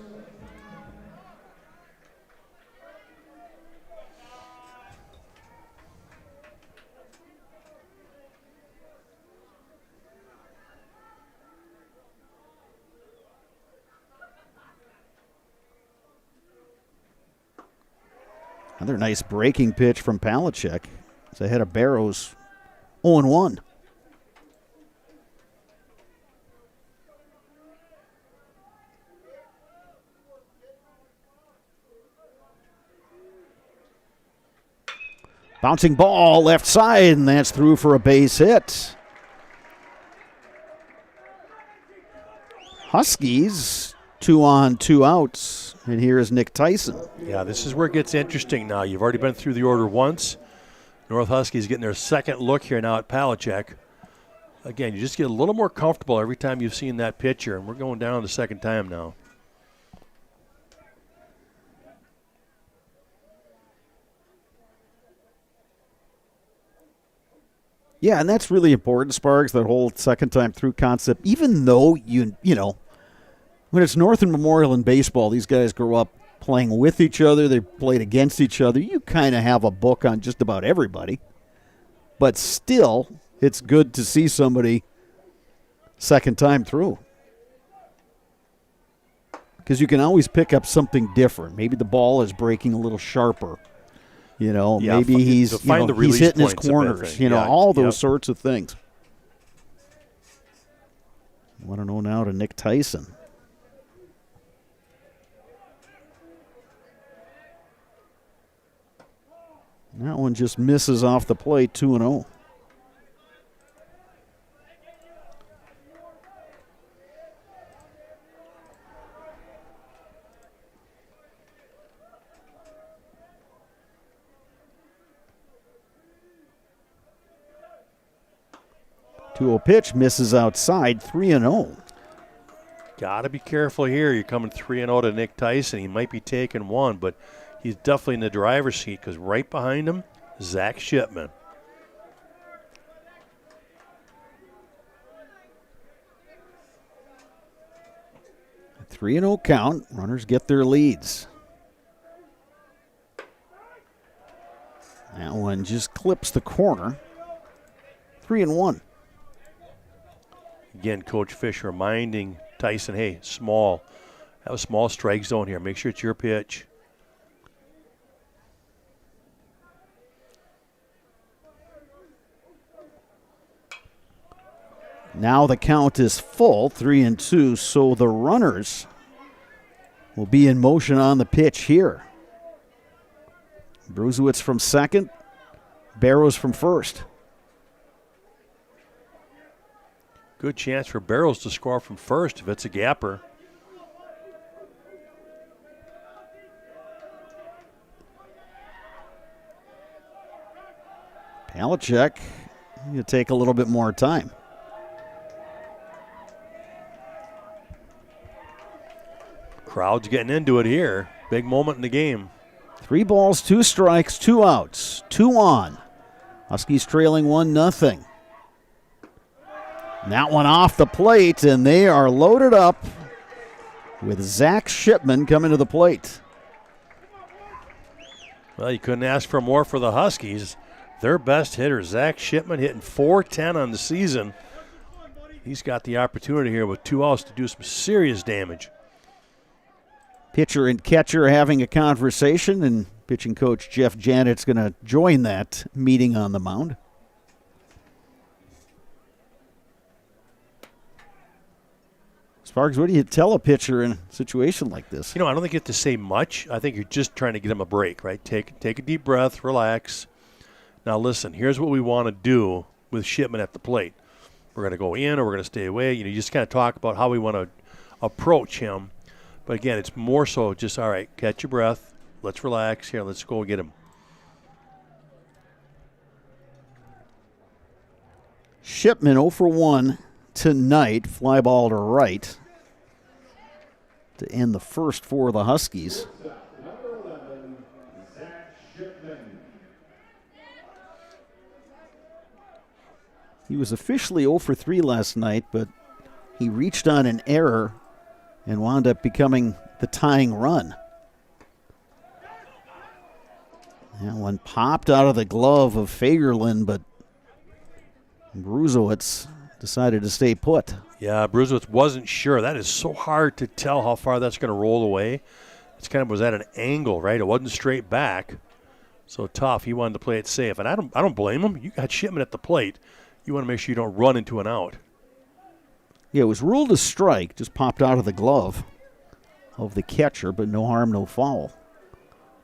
Another nice breaking pitch from Palachuk. It's ahead of Barrows, 0-1. Bouncing ball left side, and that's through for a base hit. Huskies, 2 on, 2 outs. And here is Nick Tyson. Yeah, this is where it gets interesting now. You've already been through the order once. North Huskies getting their second look here now at Palachuk. Again, you just get a little more comfortable every time you've seen that pitcher, and we're going down the second time now. Yeah, and that's really important, Sparks, that whole second time through concept. Even though, you know, when it's Northern Memorial in baseball, these guys grow up playing with each other. They played against each other. You kind of have a book on just about everybody. But still, it's good to see somebody second time through. Because you can always pick up something different. Maybe the ball is breaking a little sharper. You know, Yeah, maybe he's he's hitting his corners. You know, all those sorts of things. I want to know now to Nick Tyson. That one just misses off the plate, 2-0. Pitch misses outside, 3-0. Got to be careful here. You're coming 3-0 to Nick Tyson. He might be taking one, but he's definitely in the driver's seat because right behind him, Zach Shipman. A 3-0 count. Runners get their leads. That one just clips the corner. 3-1. Again, Coach Fish reminding Tyson, hey, small. Have a small strike zone here. Make sure it's your pitch. Now the count is full, 3-2, so the runners will be in motion on the pitch here. Bruzewicz from second, Barrows from first. Good chance for Barrows to score from first if it's a gapper. Palachek, you take a little bit more time. Crowd's getting into it here. Big moment in the game. 3 balls, 2 strikes, 2 outs, 2 on. Huskies trailing 1-0. That one off the plate, and they are loaded up with Zach Shipman coming to the plate. Well, you couldn't ask for more for the Huskies. Their best hitter, Zach Shipman, hitting .410 on the season. He's got the opportunity here with 2 outs to do some serious damage. Pitcher and catcher having a conversation, and pitching coach Jeff Janet's going to join that meeting on the mound. Sparks, what do you tell a pitcher in a situation like this? You know, I don't think you have to say much. I think you're just trying to get him a break, right? Take a deep breath, relax. Now listen, here's what we want to do with Shipman at the plate. We're going to go in or we're going to stay away. You know, you just kind of talk about how we want to approach him. But again, it's more so just, all right, catch your breath. Let's relax here. Let's go get him. Shipman 0 for 1 tonight. Fly ball to right to end the first for the Huskies. He was officially 0 for 3 last night, but he reached on an error and wound up becoming the tying run. That one popped out of the glove of Fagerlund, but Bruzewicz decided to stay put. Yeah, Bruzewicz wasn't sure. That is so hard to tell how far that's going to roll away. It's kind of was at an angle, right? It wasn't straight back. So tough. He wanted to play it safe. And I don't blame him. You got Shipman at the plate. You want to make sure you don't run into an out. Yeah, it was ruled a strike. Just popped out of the glove of the catcher, but no harm, no foul.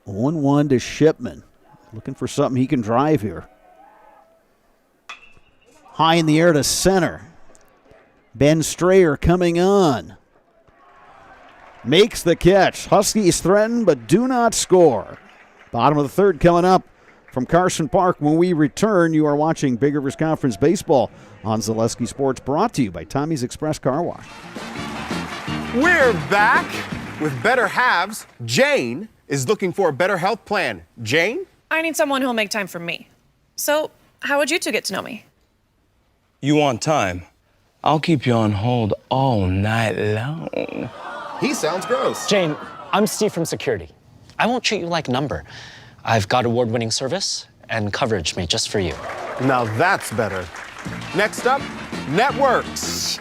0-1 to Shipman. Looking for something he can drive here. High in the air to center. Ben Strayer coming on. Makes the catch. Huskies threaten but do not score. Bottom of the third coming up from Carson Park. When we return, you are watching Big Rivers Conference Baseball on Zaleski Sports, brought to you by Tommy's Express Car Wash. We're back with Better Halves. Jane is looking for a better health plan. Jane? I need someone who'll make time for me. So, how would you two get to know me? You want time? I'll keep you on hold all night long. He sounds gross. Jane, I'm Steve from security. I won't treat you like a number. I've got award-winning service and coverage made just for you. Now that's better. Next up, networks.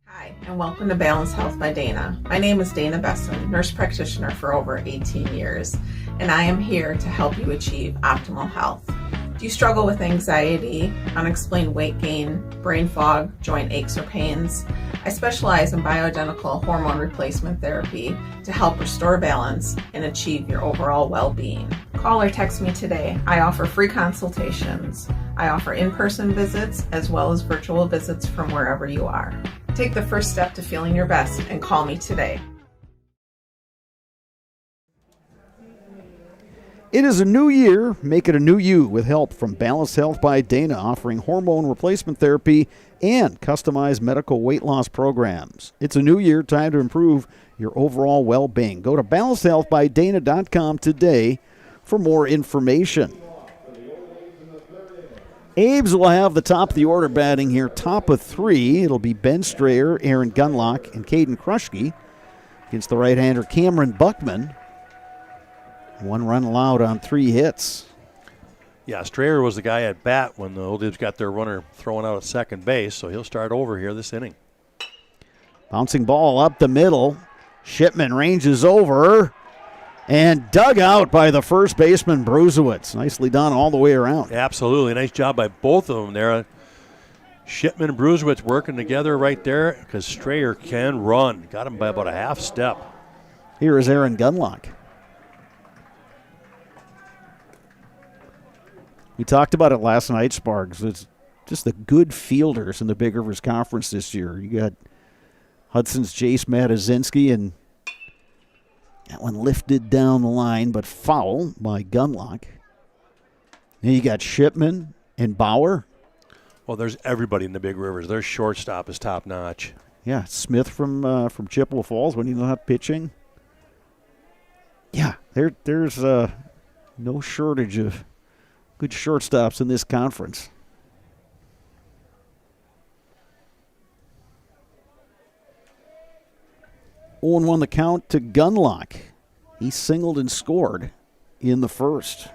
Hi, and welcome to Balanced Health by Dana. My name is Dana Besson, nurse practitioner for over 18 years, and I am here to help you achieve optimal health. Do you struggle with anxiety, unexplained weight gain, brain fog, joint aches or pains? I specialize in bioidentical hormone replacement therapy to help restore balance and achieve your overall well-being. Call or text me today. I offer free consultations. I offer in-person visits as well as virtual visits from wherever you are. Take the first step to feeling your best and call me today. It is a new year. Make it a new you with help from Balanced Health by Dana, offering hormone replacement therapy and customized medical weight loss programs. It's a new year, time to improve your overall well-being. Go to balancedhealthbydana.com today for more information. Abe's will have the top of the order batting here, top of three. It'll be Ben Strayer, Aaron Gunlock, and Caden Kruschke against the right-hander Cameron Buckman. 1 run allowed on 3 hits. Yeah, Strayer was the guy at bat when the Old Dibs got their runner thrown out at second base, so he'll start over here this inning. Bouncing ball up the middle. Shipman ranges over and dug out by the first baseman, Brusewitz. Nicely done all the way around. Absolutely. Nice job by both of them there. Shipman and Brusewitz working together right there because Strayer can run. Got him by about a half step. Here is Aaron Gunlock. We talked about it last night, Sparks. It's just the good fielders in the Big Rivers Conference this year. You got Hudson's Jace Matazinski, and that one lifted down the line, but foul by Gunlock. Then you got Shipman and Bauer. Well, there's everybody in the Big Rivers. Their shortstop is top notch. Yeah, Smith from Chippewa Falls when he's not pitching. Yeah, there's no shortage of good shortstops in this conference. Oh, and 1 the count to Gunlock. He singled and scored in the first.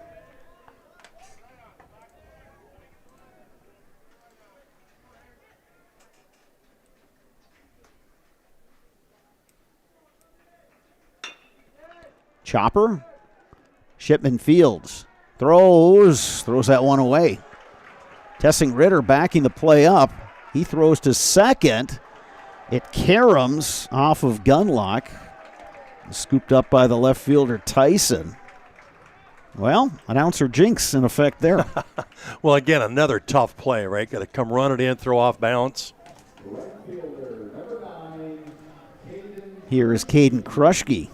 Chopper. Shipman fields. Throws that one away. Tessing Ritter backing the play up. He throws to second. It caroms off of Gunlock. Scooped up by the left fielder Tyson. Well, announcer jinx in effect there. Well, again, another tough play, right? Got to come run it in, throw off balance. Here is Caden Kruschke.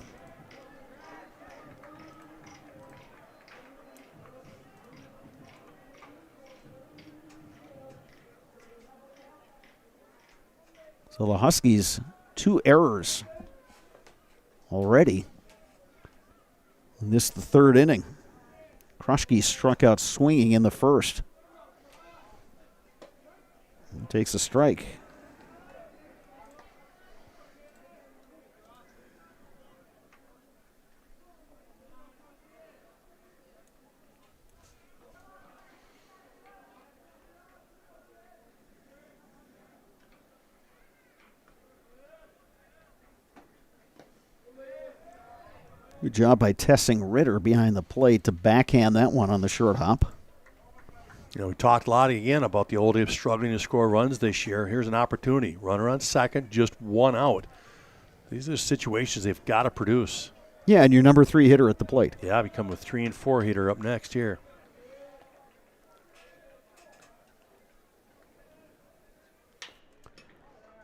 So the Huskies, 2 errors already in this, the 3rd inning. Kruschke struck out swinging in the first. He takes a strike. Good job by Tessing Ritter behind the plate to backhand that one on the short hop. You know, we talked a lot again about the Old Dibs struggling to score runs this year. Here's an opportunity. Runner on second, just 1 out. These are situations they've got to produce. Yeah, and your number 3 hitter at the plate. Yeah, become a 3 and 4 hitter up next here.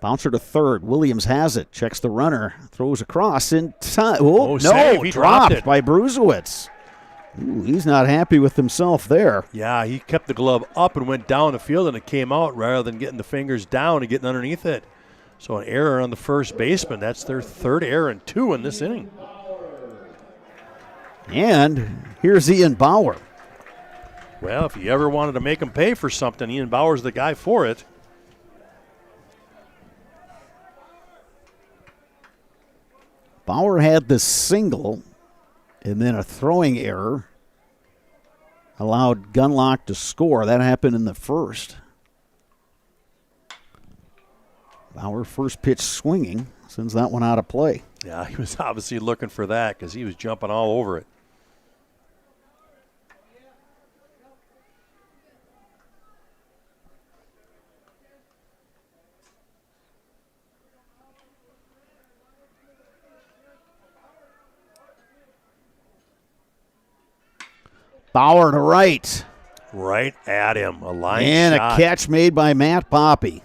Bouncer to third. Williams has it. Checks the runner. Throws across in time. Oh, no. Save. He dropped it by Brusewitz. Ooh, he's not happy with himself there. Yeah, he kept the glove up and went down the field, and it came out rather than getting the fingers down and getting underneath it. So an error on the first baseman. That's their 3rd error and 2 in this inning. And here's Ian Bauer. Well, if you ever wanted to make him pay for something, Ian Bauer's the guy for it. Bauer had the single and then a throwing error allowed Gunlock to score. That happened in the first. Bauer first pitch swinging, sends that one out of play. Yeah, he was obviously looking for that because he was jumping all over it. Bauer to right. Right at him. A line and shot. A catch made by Matt Poppy.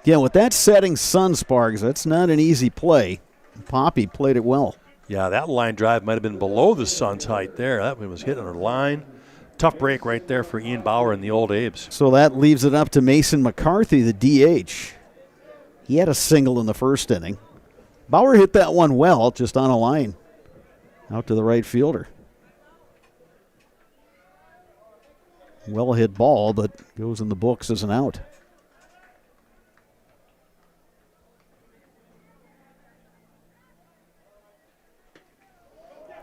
Yeah, with that setting sun, Sparks, that's not an easy play. Poppy played it well. Yeah, that line drive might have been below the Suns' height there. That one was hitting a line. Tough break right there for Ian Bauer and the Old Abes. So that leaves it up to Mason McCarthy, the DH. He had a single in the first inning. Bauer hit that one well, just on a line out to the right fielder. Well hit ball, but goes in the books as an out.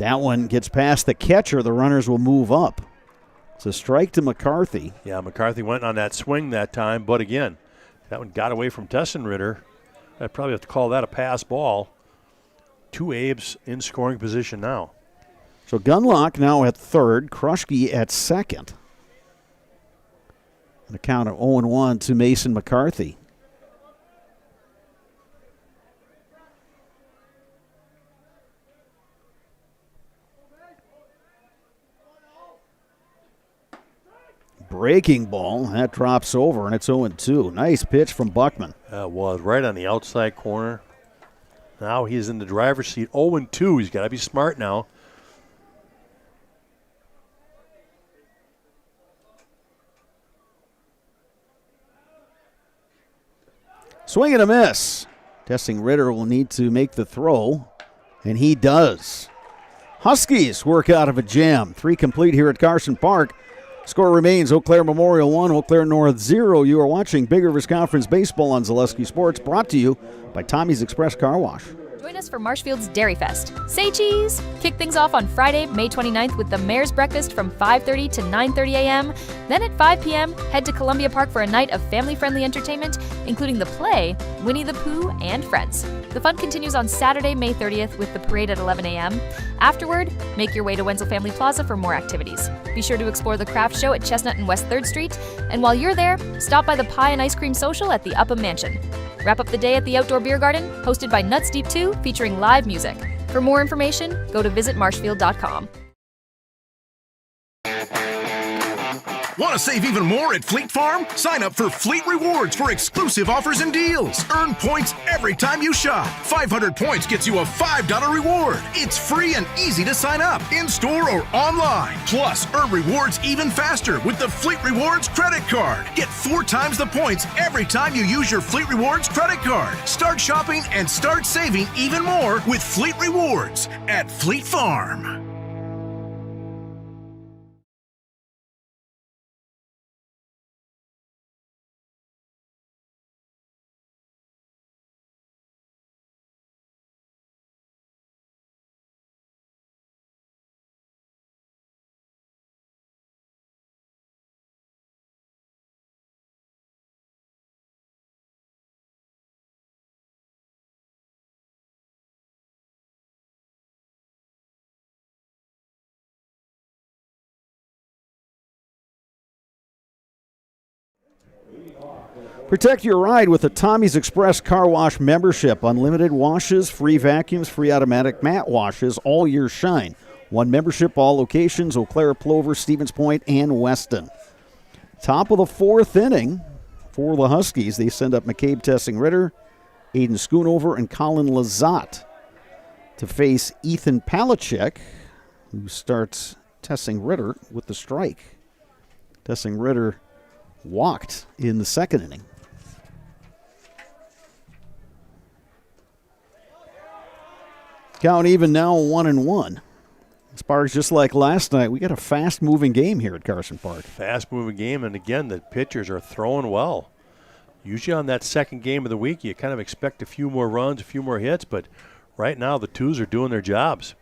That one gets past the catcher. The runners will move up. It's a strike to McCarthy. Yeah, McCarthy went on that swing that time, but again, that one got away from Tessenritter. I'd probably have to call that a pass ball. 2 Abes in scoring position now. So Gunlock now at third, Kruschke at second. An account of 0-1 to Mason McCarthy. Breaking ball, that drops over, and it's 0-2. Nice pitch from Buckman. That was right on the outside corner. Now he's in the driver's seat. 0-2. He's got to be smart now. Swing and a miss. Tessenritter will need to make the throw, and he does. Huskies work out of a jam. 3 complete here at Carson Park. Score remains Eau Claire Memorial 1, Eau Claire North 0. You are watching Big Rivers Conference Baseball on Zaleski Sports, brought to you by Tommy's Express Car Wash. Join us for Marshfield's Dairy Fest. Say cheese! Kick things off on Friday, May 29th with the Mayor's Breakfast from 5:30 to 9:30 a.m. Then at 5 p.m., head to Columbia Park for a night of family-friendly entertainment, including the play, Winnie the Pooh and Friends. The fun continues on Saturday, May 30th with the parade at 11 a.m. Afterward, make your way to Wenzel Family Plaza for more activities. Be sure to explore the craft show at Chestnut and West 3rd Street, and while you're there, stop by the Pie and Ice Cream Social at the Upham Mansion. Wrap up the day at the Outdoor Beer Garden, hosted by Nuts Deep 2, featuring live music. For more information, go to visitmarshfield.com. Want to save even more at Fleet Farm? Sign up for Fleet Rewards for exclusive offers and deals. Earn points every time you shop. 500 points gets you a $5 reward. It's free and easy to sign up, in-store or online. Plus, earn rewards even faster with the Fleet Rewards credit card. Get 4 times the points every time you use your Fleet Rewards credit card. Start shopping and start saving even more with Fleet Rewards at Fleet Farm. Protect your ride with a Tommy's Express Car Wash membership. Unlimited washes, free vacuums, free automatic mat washes, all year shine. One membership, all locations, Eau Claire, Plover, Stevens Point, and Weston. Top of the 4th inning for the Huskies. They send up McCabe Tessenritter, Aiden Schoonover, and Colin Lazat to face Ethan Palachek, who starts Tessenritter with the strike. Tessenritter walked in the 2nd inning. Count even now 1-1. As Sparks, just like last night, we got a fast-moving game here at Carson Park. Fast-moving game, and again, the pitchers are throwing well. Usually on that second game of the week, you kind of expect a few more runs, a few more hits, but right now the twos are doing their jobs.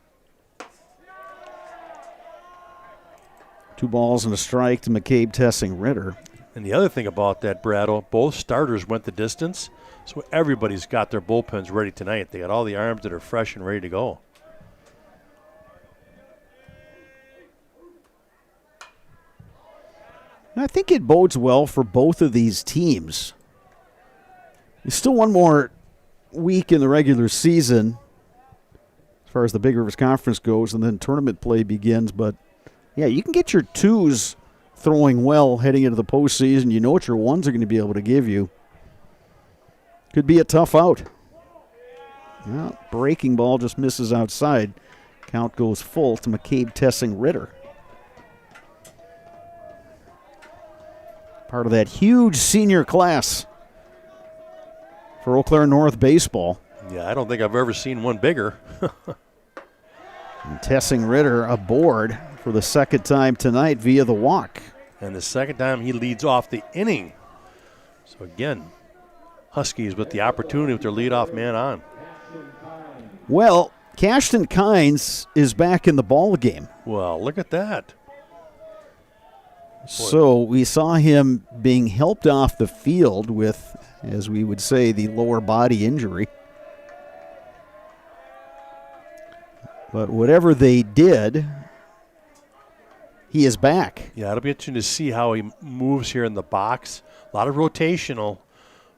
2 balls and a strike to McCabe, Tessing, Ritter. And the other thing about that, Brado, both starters went the distance, so everybody's got their bullpens ready tonight. They got all the arms that are fresh and ready to go. I think it bodes well for both of these teams. There's still one more week in the regular season as far as the Big Rivers Conference goes, and then tournament play begins. But, yeah, you can get your twos throwing well heading into the postseason. You know what your ones are going to be able to give you. Could be a tough out. Yeah, breaking ball just misses outside. Count goes full to McCabe, Tessing, Ritter. Part of that huge senior class for Eau Claire North baseball. Yeah, I don't think I've ever seen one bigger. And Tessing, Ritter aboard for the second time tonight via the walk. And the second time he leads off the inning. So again, Huskies with the opportunity with their leadoff man on. Well, Cashton Kynes is back in the ball game. Well, look at that. So we saw him being helped off the field with, as we would say, the lower body injury. But whatever they did, he is back. Yeah, it'll be interesting to see how he moves here in the box. A lot of rotational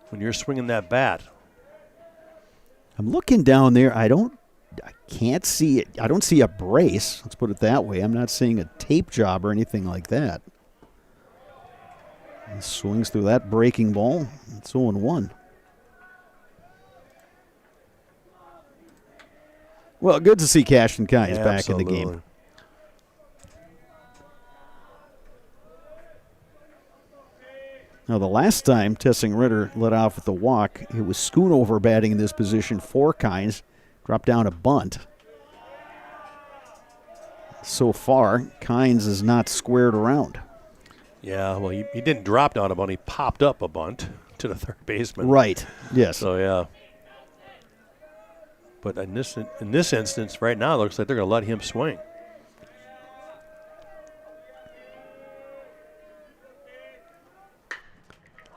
when you're swinging that bat. I'm looking down there. I can't see it. I don't see a brace. Let's put it that way. I'm not seeing a tape job or anything like that. He swings through that breaking ball. It's 0-1. Well, good to see Cashton Kynes back in the game. Now, the last time Tessing Ritter led off with the walk, it was Schoonover batting in this position for Kynes. Dropped down a bunt. So far, Kynes is not squared around. Yeah, well, he didn't drop down a bunt. He popped up a bunt to the third baseman. Right, yes. So, yeah. But in this instance, right now, it looks like they're going to let him swing.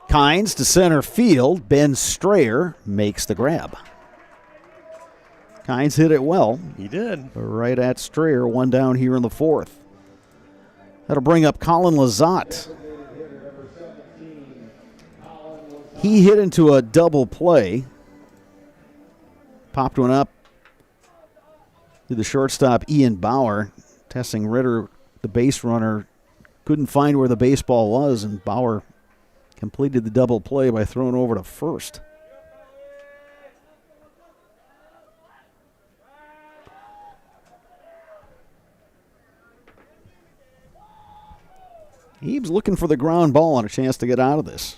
Kynes to center field. Ben Strayer makes the grab. Kynes hit it well. He did. Right at Strayer, one down here in the fourth. That'll bring up Colin Lazat. He hit into a double play. Popped one up to the shortstop, Ian Bauer. Tessing Ritter, the base runner, couldn't find where the baseball was, and Bauer completed the double play by throwing over to first. Eaves looking for the ground ball and a chance to get out of this.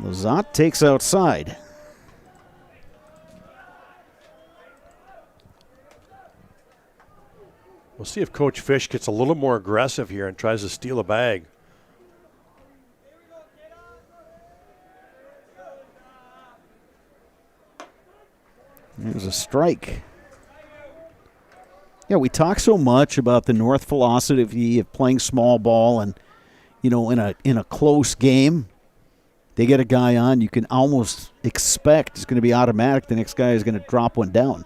Lazat takes outside. We'll see if Coach Fish gets a little more aggressive here and tries to steal a bag. There's a strike. Yeah, we talk so much about the North philosophy of playing small ball, and you know, in a close game, they get a guy on, you can almost expect it's going to be automatic. The next guy is going to drop one down.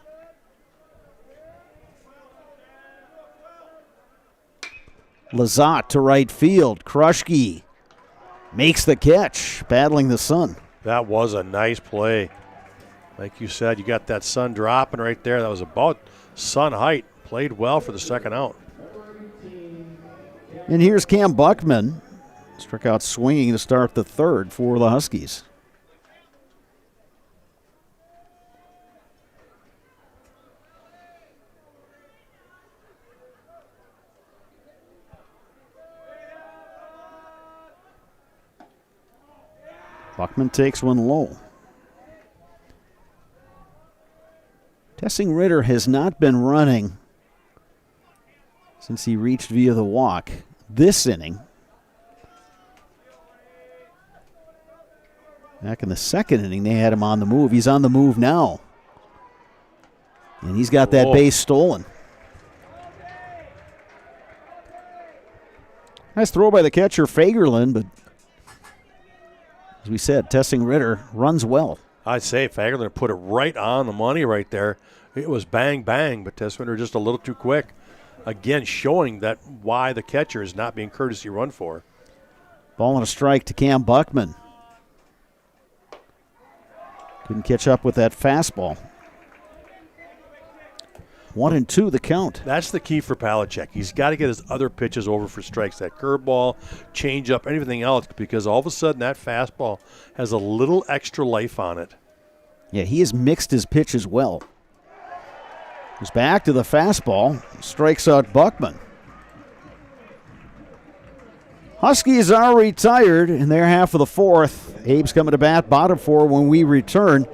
Lazat to right field. Krushke makes the catch, battling the sun. That was a nice play. Like you said, you got that sun dropping right there. That was about sun height. Played well for the second out. And here's Cam Buckman. Struck out swinging to start the third for the Huskies. Buckman takes one low. Tessing Ritter has not been running since he reached via the walk this inning. Back in the second inning, they had him on the move. He's on the move now. And he's got that base stolen. Nice throw by the catcher, Fagerlund, but as we said, Tessing Ritter runs well. I'd say Fagerlund put it right on the money right there. It was bang, bang, but Tessing Ritter just a little too quick. Again, showing that why the catcher is not being courtesy run for. Ball and a strike to Cam Buckman. Couldn't catch up with that fastball. 1-2 the count. That's the key for Palachek. He's got to get his other pitches over for strikes. That curveball, changeup, anything else, because all of a sudden that fastball has a little extra life on it. Yeah, he has mixed his pitches well. He's back to the fastball. Strikes out Buckman. Huskies are retired in their half of the fourth. Abe's coming to bat, bottom four when we return.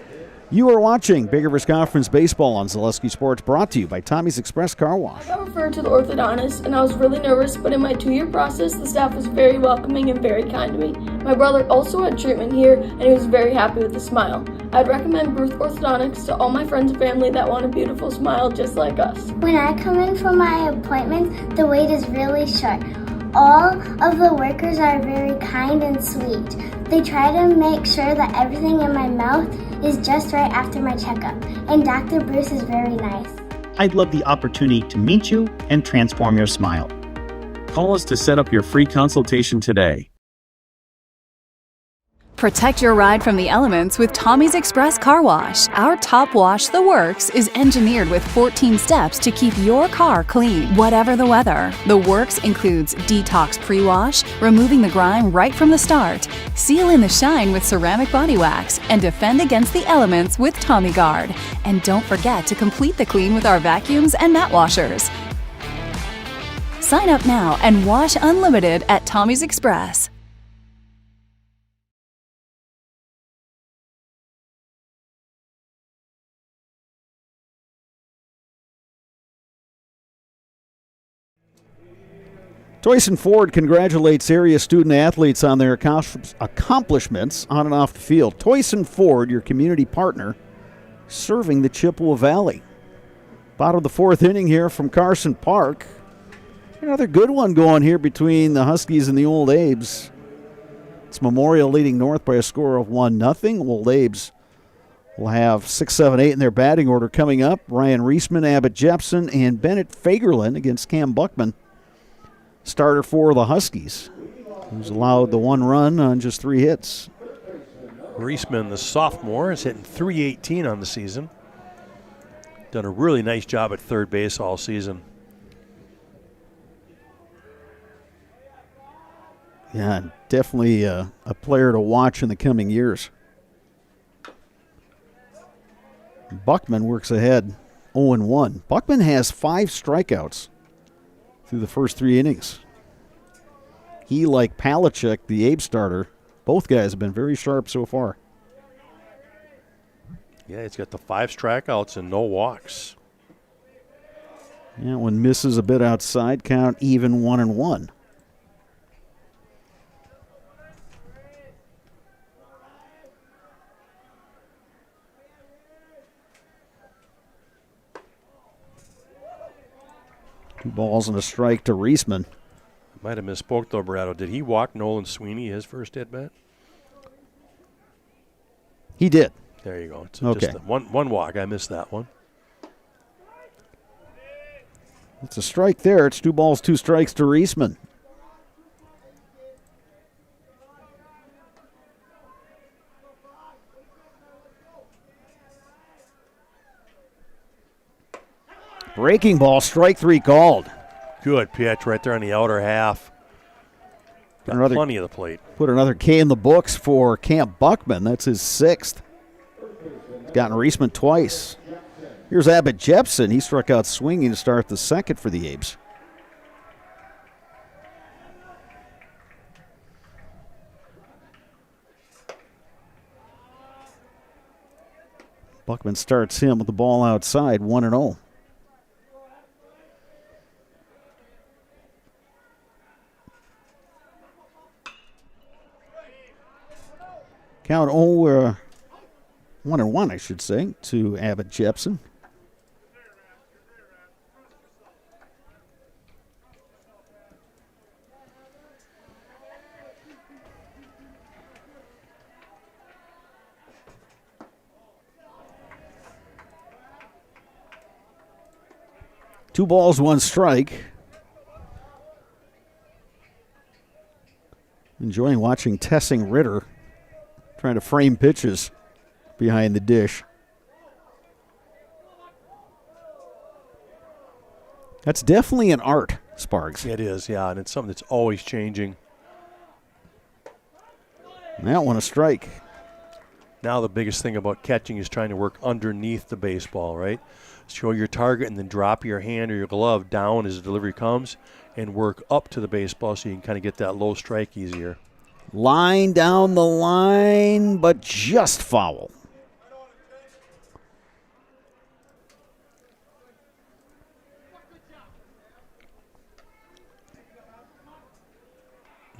You are watching Big Rivers Conference Baseball on Zaleski Sports, brought to you by Tommy's Express Car Wash. I got referred to the orthodontist, and I was really nervous, but in my 2-year process, the staff was very welcoming and very kind to me. My brother also had treatment here, and he was very happy with the smile. I'd recommend Bruce Orthodontics to all my friends and family that want a beautiful smile just like us. When I come in for my appointment, the wait is really short. All of the workers are very kind and sweet. They try to make sure that everything in my mouth is just right after my checkup, and Dr. Bruce is very nice. I'd love the opportunity to meet you and transform your smile. Call us to set up your free consultation today. Protect your ride from the elements with Tommy's Express Car Wash. Our top wash, The Works, is engineered with 14 steps to keep your car clean, whatever the weather. The Works includes detox pre-wash, removing the grime right from the start, seal in the shine with ceramic body wax, and defend against the elements with Tommy Guard. And don't forget to complete the clean with our vacuums and mat washers. Sign up now and wash unlimited at Tommy's Express. Toyson Ford congratulates area student athletes on their accomplishments on and off the field. Toyson Ford, your community partner, serving the Chippewa Valley. Bottom of the fourth inning here from Carson Park. Another good one going here between the Huskies and the Old Abes. It's Memorial leading North by a score of 1-0. Old Abes will have 6, 7, 8 in their batting order coming up. Ryan Reisman, Abbott Jepson, and Bennett Fagerlund against Cam Buckman. Starter for the Huskies, who's allowed the one run on just 3 hits. Reisman, the sophomore, is hitting .318 on the season. Done a really nice job at third base all season. Yeah, definitely a player to watch in the coming years. Buckman works ahead 0-1. Buckman has 5 strikeouts through the first 3 innings. He, like Palachek, the Abe starter, both guys have been very sharp so far. Yeah, he's got the 5 strikeouts and no walks. Yeah, one misses a bit outside, count even 1-1. Two balls and a strike to Reisman. Might have misspoke though, Brado. Did he walk Nolan Sweeney his first at bat? He did. There you go. It's okay. Just one walk. I missed that one. It's a strike there. It's 2 balls, 2 strikes to Reisman. Breaking ball, strike 3 called. Good pitch right there on the outer half. Got plenty of the plate. Put another K in the books for Cam Buckman. That's his 6th. He's gotten Reisman twice. Here's Abbott Jepson. He struck out swinging to start the second for the Abes. Buckman starts him with the ball outside, 1-0. Count 1-1, I should say, to Abbott Jepson. Two balls, one strike. Enjoying watching Tessing Ritter trying to frame pitches behind the dish. That's definitely an art, Sparks. It is, yeah, and it's something that's always changing. And that one a strike. Now the biggest thing about catching is trying to work underneath the baseball, right? Show your target and then drop your hand or your glove down as the delivery comes and work up to the baseball so you can kind of get that low strike easier. Line down the line, but just foul.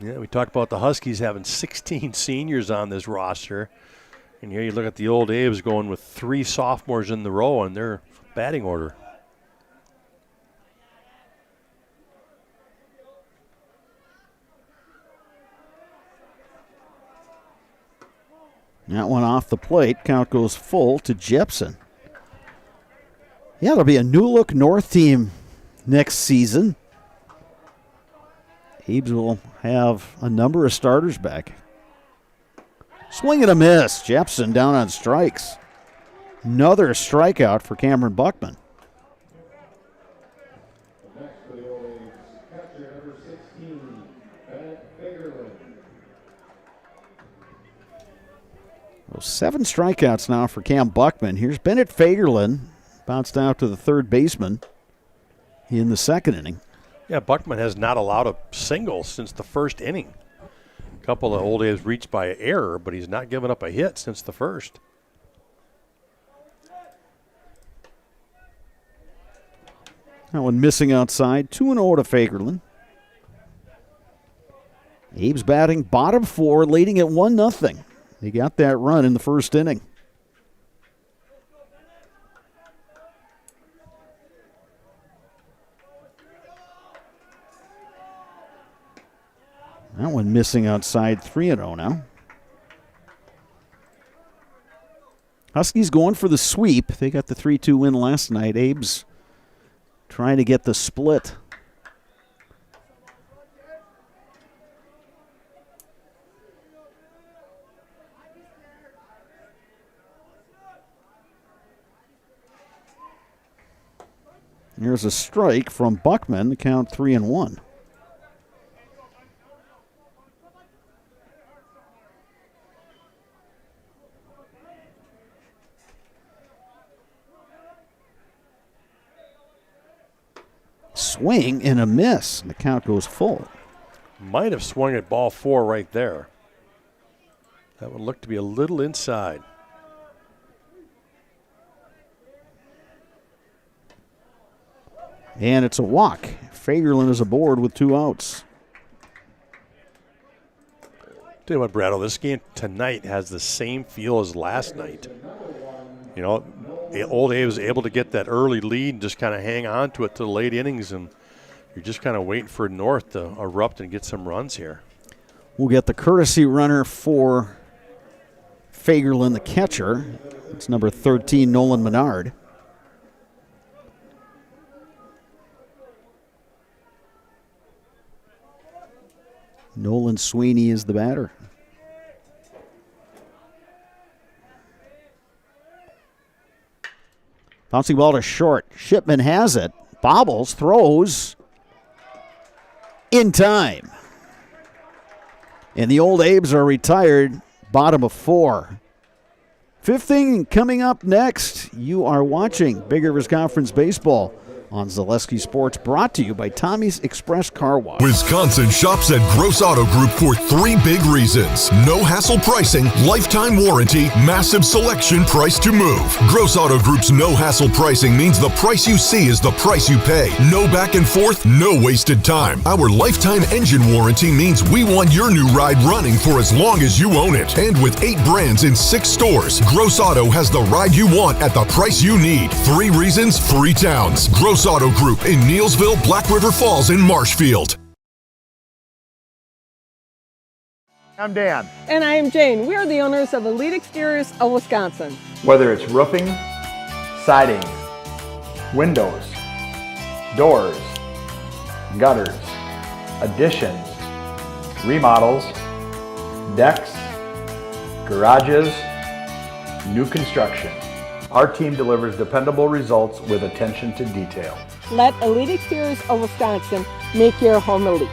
Yeah, we talked about the Huskies having 16 seniors on this roster. And here you look at the old A's going with 3 sophomores in the row in their batting order. That one off the plate. Count goes full to Jepson. Yeah, there'll be a new look North team next season. Abe's will have a number of starters back. Swing and a miss. Jepson down on strikes. Another strikeout for Cameron Buckman. Well, 7 strikeouts now for Cam Buckman. Here's Bennett Fagerlin. Bounced out to the third baseman in the second inning. Yeah, Buckman has not allowed a single since the first inning. A couple of old A's reached by error, but he's not given up a hit since the first. That one missing outside. 2-0 to Fagerlin. Abe's batting bottom 4, leading at 1-0. He got that run in the first inning. That one missing outside, 3-0 now. Huskies going for the sweep. They got the 3-2 win last night. Abe's trying to get the split. Here's a strike from Buckman. The count 3-1. Swing and a miss. The count goes full. Might have swung at ball 4 right there. That one looked to be a little inside. And it's a walk. Fagerlin is aboard with 2 outs. Tell you what, Brado, this game tonight has the same feel as last night. You know, Old Abe was able to get that early lead and just kind of hang on to it to the late innings, and you're just kind of waiting for North to erupt and get some runs here. We'll get the courtesy runner for Fagerlin, the catcher. It's number 13, Nolan Menard. Nolan Sweeney is the batter. Bouncing ball to short. Shipman has it. Bobbles, throws. In time. And the Old Abes are retired, bottom of 4. 5th inning coming up next. You are watching Big Rivers Conference Baseball on Zaleski Sports, brought to you by Tommy's Express Car Wash. Wisconsin shops at Gross Auto Group for 3 big reasons. No hassle pricing, lifetime warranty, massive selection, price to move. Gross Auto Group's no hassle pricing means the price you see is the price you pay. No back and forth, no wasted time. Our lifetime engine warranty means we want your new ride running for as long as you own it. And with 8 brands in 6 stores, Gross Auto has the ride you want at the price you need. 3 reasons, 3 towns. Gross Auto Group in Neelsville, Black River Falls, and Marshfield. I'm Dan. And I am Jane. We are the owners of Elite Exteriors of Wisconsin. Whether it's roofing, siding, windows, doors, gutters, additions, remodels, decks, garages, new construction, our team delivers dependable results with attention to detail. Let Elite Exteriors of Wisconsin make your home elite.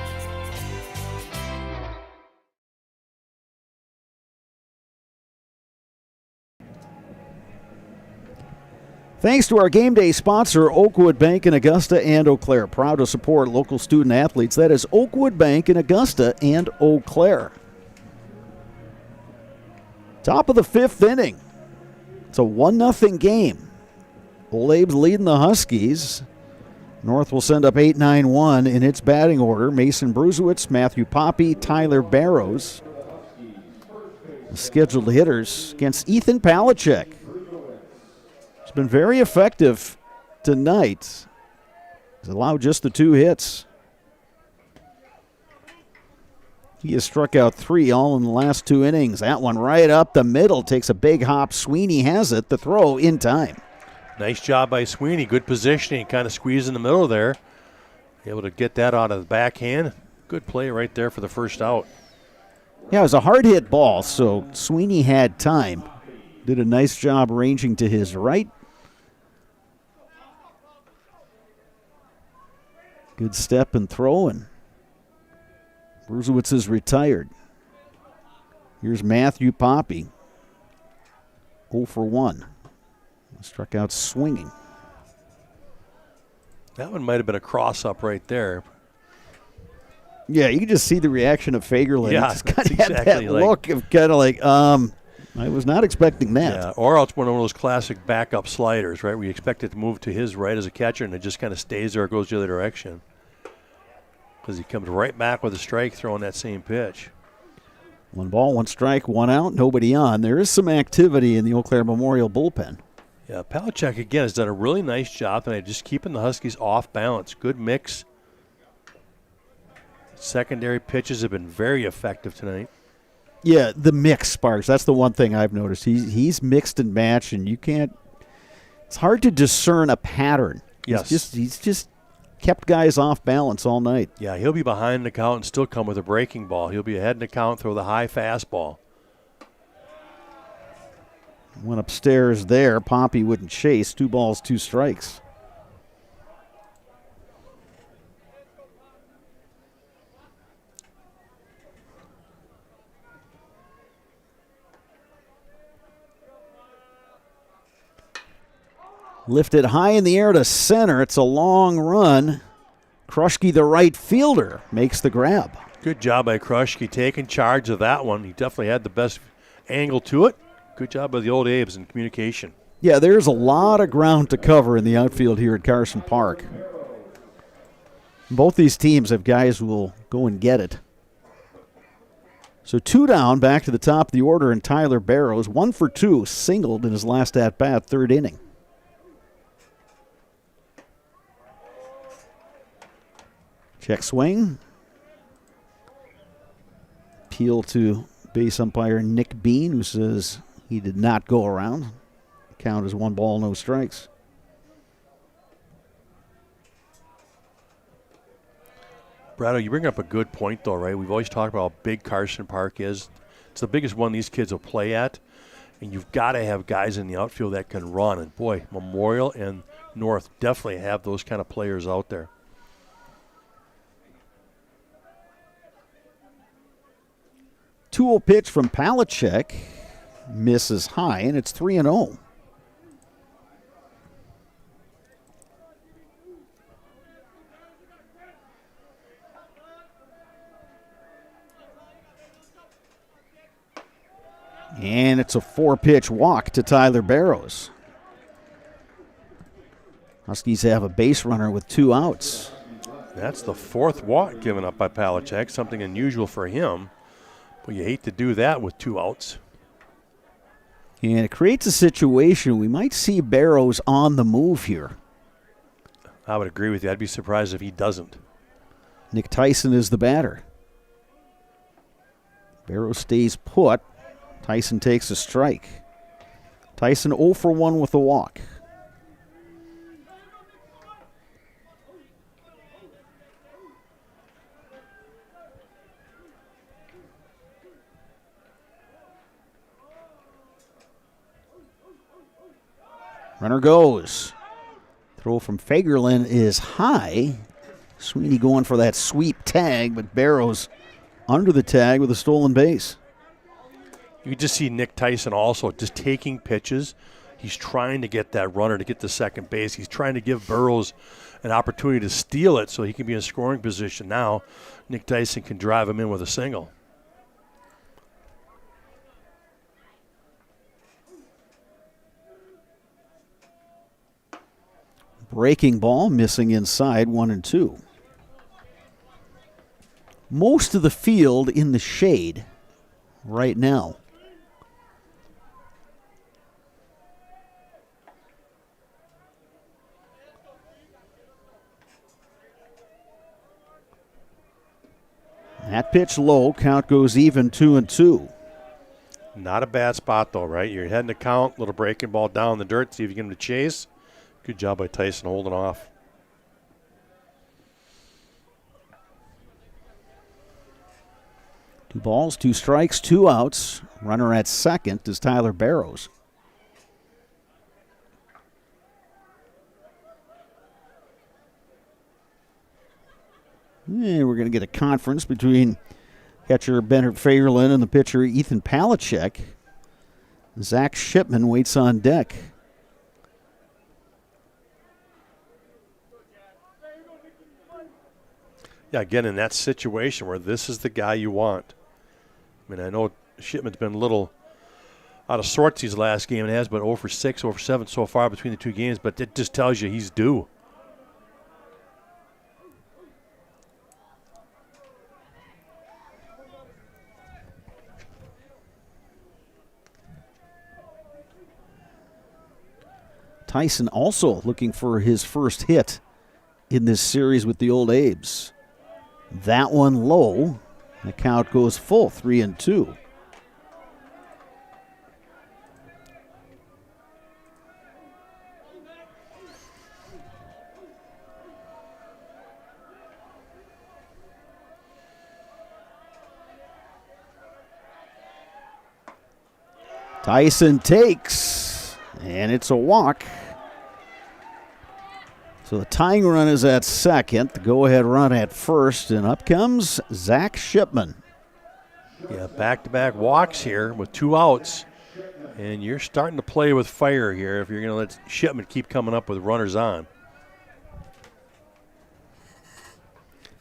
Thanks to our game day sponsor, Oakwood Bank in Augusta and Eau Claire. Proud to support local student athletes. That is Oakwood Bank in Augusta and Eau Claire. Top of the 5th inning. It's a 1-0 game. Old Abe's leading the Huskies. North will send up 8-9-1 in its batting order. Mason Bruzewitz, Matthew Poppy, Tyler Barrows. The scheduled hitters against Ethan Palachek. He's been very effective tonight. He's allowed just the 2 hits. He has struck out 3 all in the last 2 innings. That one right up the middle takes a big hop. Sweeney has it. The throw in time. Nice job by Sweeney. Good positioning. Kind of squeezed in the middle there. Able to get that out of the backhand. Good play right there for the first out. Yeah, it was a hard hit ball, so Sweeney had time. Did a nice job ranging to his right. Good step and throw, and Bruzewitz is retired. Here's Matthew Poppy. 0 for 1. Struck out swinging. That one might have been a cross-up right there. Yeah, you can just see the reaction of Fagerlund. Yeah, he just kind of exactly had that look of kind of like, I was not expecting that. Yeah, or else one of those classic backup sliders, right? We expect it to move to his right as a catcher, and it just kind of stays there, goes the other direction. Because he comes right back with a strike throwing that same pitch. 1 ball, 1 strike, 1 out, nobody on. There is some activity in the Eau Claire Memorial bullpen. Yeah, Palachek, again, has done a really nice job tonight just keeping the Huskies off balance. Good mix. Secondary pitches have been very effective tonight. Yeah, the mix, Sparks. That's the one thing I've noticed. He's mixed and matched, and you can't – it's hard to discern a pattern. Yes. He's just kept guys off balance all night. Yeah, he'll be behind the count and still come with a breaking ball. He'll be ahead in the count, throw the high fastball. Went upstairs there. Poppy wouldn't chase. 2 balls, 2 strikes. Lifted high in the air to center. It's a long run. Kruschke, the right fielder, makes the grab. Good job by Kruschke taking charge of that one. He definitely had the best angle to it. Good job by the old Abes in communication. Yeah, there's a lot of ground to cover in the outfield here at Carson Park. Both these teams have guys who will go and get it. So 2 down, back to the top of the order, and Tyler Barrows, 1 for 2, singled in his last at-bat, 3rd inning. Check swing. Appeal to base umpire Nick Bean, who says he did not go around. Count is 1 ball, no strikes. Brado, you bring up a good point, though, right? We've always talked about how big Carson Park is. It's the biggest one these kids will play at, and you've got to have guys in the outfield that can run. And, boy, Memorial and North definitely have those kind of players out there. 2-0 pitch from Palachek. Misses high, and it's 3-0. And it's a 4-pitch walk to Tyler Barrows. Huskies have a base runner with 2 outs. That's the 4th walk given up by Palachek, something unusual for him. But you hate to do that with 2 outs. And it creates a situation we might see Barrows on the move here. I would agree with you. I'd be surprised if he doesn't. Nick Tyson is the batter. Barrows stays put. Tyson takes a strike. Tyson 0 for 1 with a walk. Runner goes. Throw from Fagerlin is high. Sweeney going for that sweep tag, but Barrows under the tag with a stolen base. You can just see Nick Tyson also just taking pitches. He's trying to get that runner to get to second base. He's trying to give Burrows an opportunity to steal it so he can be in scoring position. Now Nick Tyson can drive him in with a single. Breaking ball, missing inside, 1-2. Most of the field in the shade right now. That pitch low, count goes even, 2-2. Not a bad spot though, right? You're heading to count, little breaking ball down in the dirt, see if you get him to chase. Good job by Tyson holding off. Two balls, 2 strikes, 2 outs. Runner at second is Tyler Barrows. And we're going to get a conference between catcher Bennett Fagerlin and the pitcher Ethan Palachek. Zach Shipman waits on deck. Yeah, again, in that situation where this is the guy you want. I mean, I know Shipman's been a little out of sorts these last game and has been 0 for 6, 0 for 7 so far between the 2 games, but it just tells you he's due. Tyson also looking for his first hit in this series with the Old Abes. That one low. The count goes full, 3-2. Tyson takes, and it's a walk. So the tying run is at second, the go-ahead run at first, and up comes Zach Shipman. Yeah, back-to-back walks here with 2 outs, and you're starting to play with fire here if you're going to let Shipman keep coming up with runners on.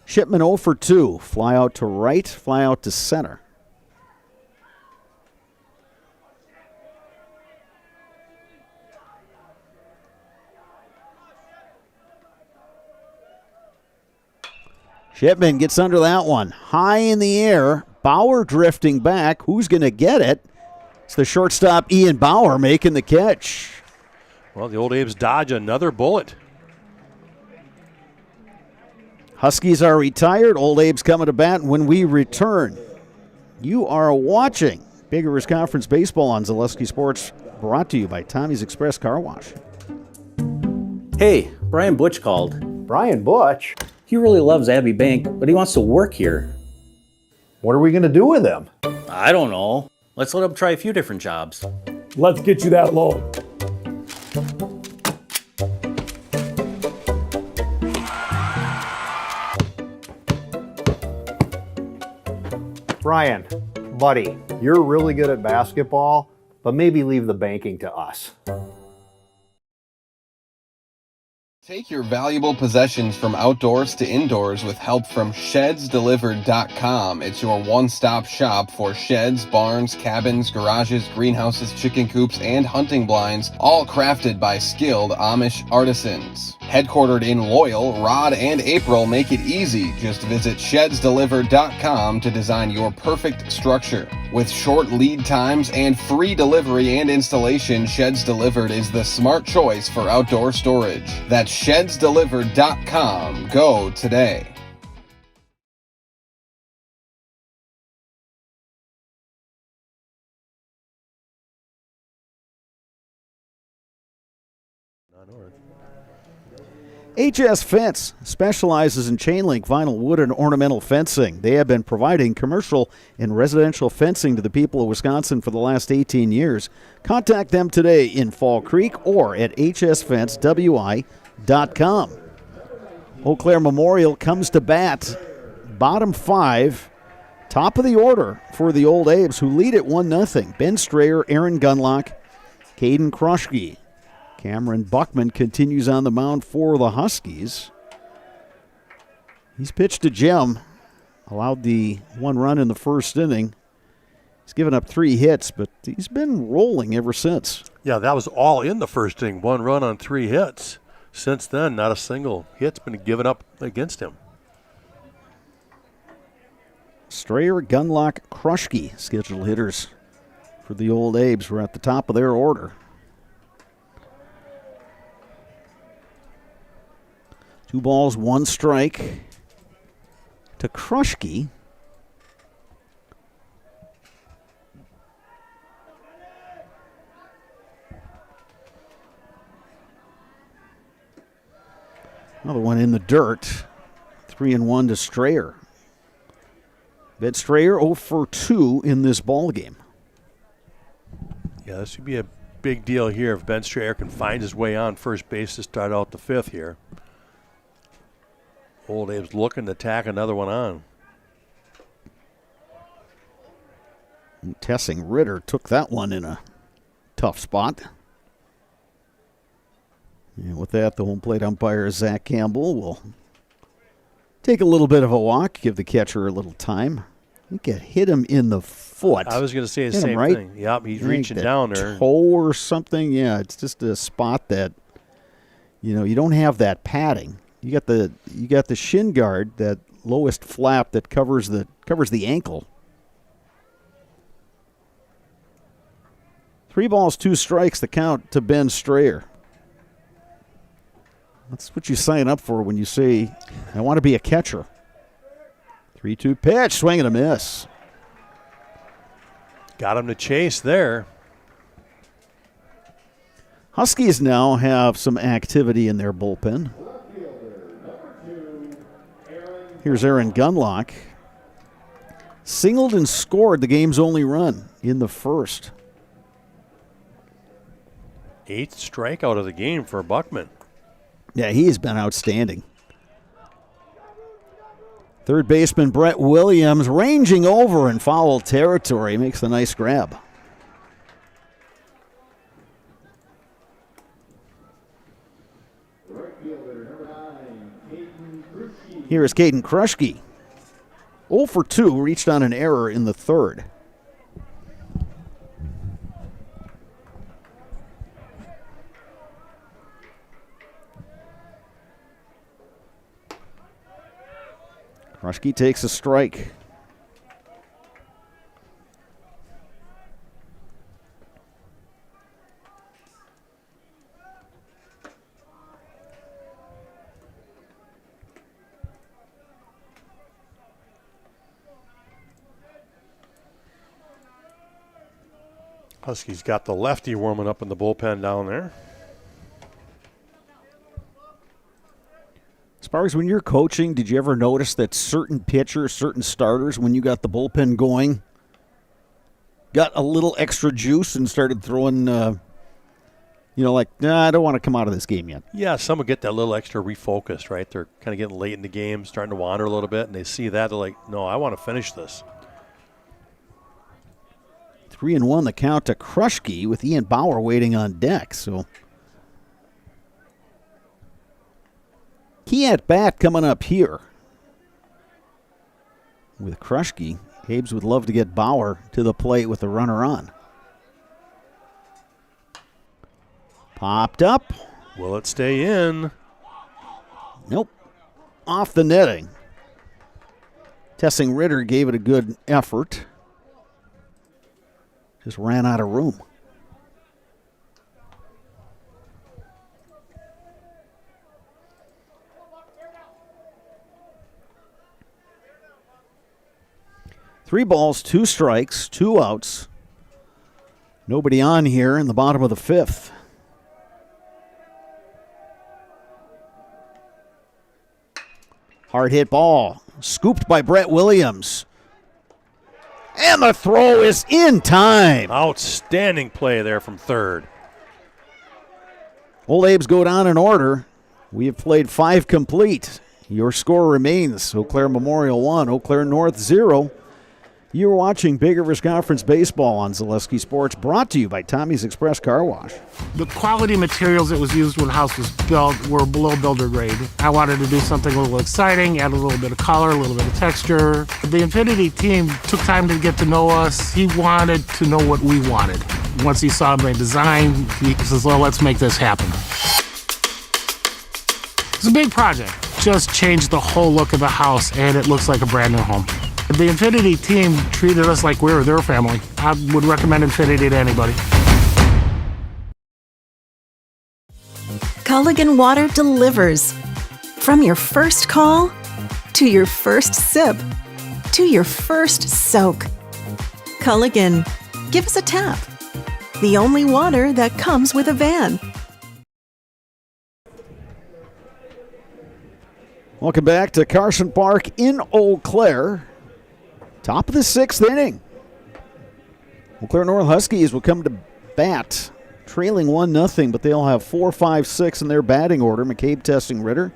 Shipman 0 for 2, fly out to right, fly out to center. Shipman gets under that one. High in the air. Bauer drifting back. Who's going to get it? It's the shortstop, Ian Bauer, making the catch. Well, the Old Abes dodge another bullet. Huskies are retired. Old Abes coming to bat when we return. You are watching Big Rivers Conference Baseball on Zaleski Sports, brought to you by Tommy's Express Car Wash. Hey, Brian Butch called. Brian Butch? He really loves Abbey Bank, but he wants to work here. What are we going to do with him? I don't know. Let's let him try a few different jobs. Let's get you that loan. Brian, buddy, you're really good at basketball, but maybe leave the banking to us. Take your valuable possessions from outdoors to indoors with help from ShedsDelivered.com. It's your one-stop shop for sheds, barns, cabins, garages, greenhouses, chicken coops, and hunting blinds, all crafted by skilled Amish artisans. Headquartered in Loyal, Rod and April make it easy. Just visit ShedsDelivered.com to design your perfect structure. With short lead times and free delivery and installation, Sheds Delivered is the smart choice for outdoor storage. That's ShedsDelivered.com. Go today. HS Fence specializes in chain link, vinyl, wood, and ornamental fencing. They have been providing commercial and residential fencing to the people of Wisconsin for the last 18 years. Contact them today in Fall Creek or at hsfencewi.com. Eau Claire Memorial comes to bat. Bottom 5, top of the order for the Old Abes, who lead at 1-0. Ben Strayer, Aaron Gunlock, Caden Kruschke. Cameron Buckman continues on the mound for the Huskies. He's pitched to Jim, allowed the 1 run in the first inning. He's given up 3 hits, but he's been rolling ever since. Yeah, that was all in the first inning. 1 run on 3 hits. Since then, not a single hit's been given up against him. Strayer, Gunlock, Kruschke, scheduled hitters for the Old Abes. We're at the top of their order. 2 balls, 1 strike to Kruschke. Another one in the dirt. 3-1 to Strayer. Ben Strayer 0 for 2 in this ball game. Yeah, this would be a big deal here if Ben Strayer can find his way on first base to start out the 5th here. Old Abe's looking to tack another one on. Tessing Ritter took that one in a tough spot. And with that, the home plate umpire, Zach Campbell, will take a little bit of a walk, give the catcher a little time. I think it hit him in the foot. I was going to say the Hit him same right, thing. Yep, he's I think reaching the down there. toe or something. Yeah, it's just a spot that, you don't have that padding. You got the shin guard, that lowest flap that covers the ankle. 3 balls, 2 strikes, the count to Ben Strayer. That's what you sign up for when you say, I want to be a catcher. 3-2 pitch, swing and a miss. Got him to chase there. Huskies now have some activity in their bullpen. Here's Aaron Gunlock. Singled and scored the game's only run in the first. 8th strikeout of the game for Buckman. Yeah, he has been outstanding. Third baseman Brett Williams ranging over in foul territory. Makes the nice grab. Here is Caden Kruschke. 0 for 2, reached on an error in the third. Kruschke takes a strike. Huskies got the lefty warming up in the bullpen down there. Sparks, when you're coaching, did you ever notice that certain pitchers, certain starters, when you got the bullpen going, got a little extra juice and started throwing, I don't want to come out of this game yet? Yeah, some will get that little extra refocused, right? They're kind of getting late in the game, starting to wander a little bit, and they see that, they're like, no, I want to finish this. 3-1 the count to Kruschke with Ian Bauer waiting on deck. So Key at bat coming up here with Krushke. Habes would love to get Bauer to the plate with the runner on. Popped up. Will it stay in? Nope. Off the netting. Tessing Ritter gave it a good effort. Just ran out of room. Three balls, 2 strikes, 2 outs. Nobody on here in the bottom of the 5th. Hard hit ball, scooped by Brett Williams. And the throw is in time. Outstanding play there from third. Old Abe's go down in order. We have played 5 complete. Your score remains Eau Claire Memorial 1, Eau Claire North 0. You're watching Big Rivers Conference Baseball on Zaleski Sports, brought to you by Tommy's Express Car Wash. The quality materials that was used when the house was built were below builder grade. I wanted to do something a little exciting, add a little bit of color, a little bit of texture. The Infinity team took time to get to know us. He wanted to know what we wanted. Once he saw my design, he says, well, let's make this happen. It's a big project. Just changed the whole look of the house, and it looks like a brand new home. The Infinity team treated us like we were their family. I would recommend Infinity to anybody. Culligan Water delivers. From your first call, to your first sip, to your first soak. Culligan, give us a tap. The only water that comes with a van. Welcome back to Carson Park in Eau Claire. Top of the 6th inning. Eau Claire North Huskies will come to bat, trailing 1-0, but they'll have 4, 5, 6 in their batting order. McCabe, Tessing Ritter,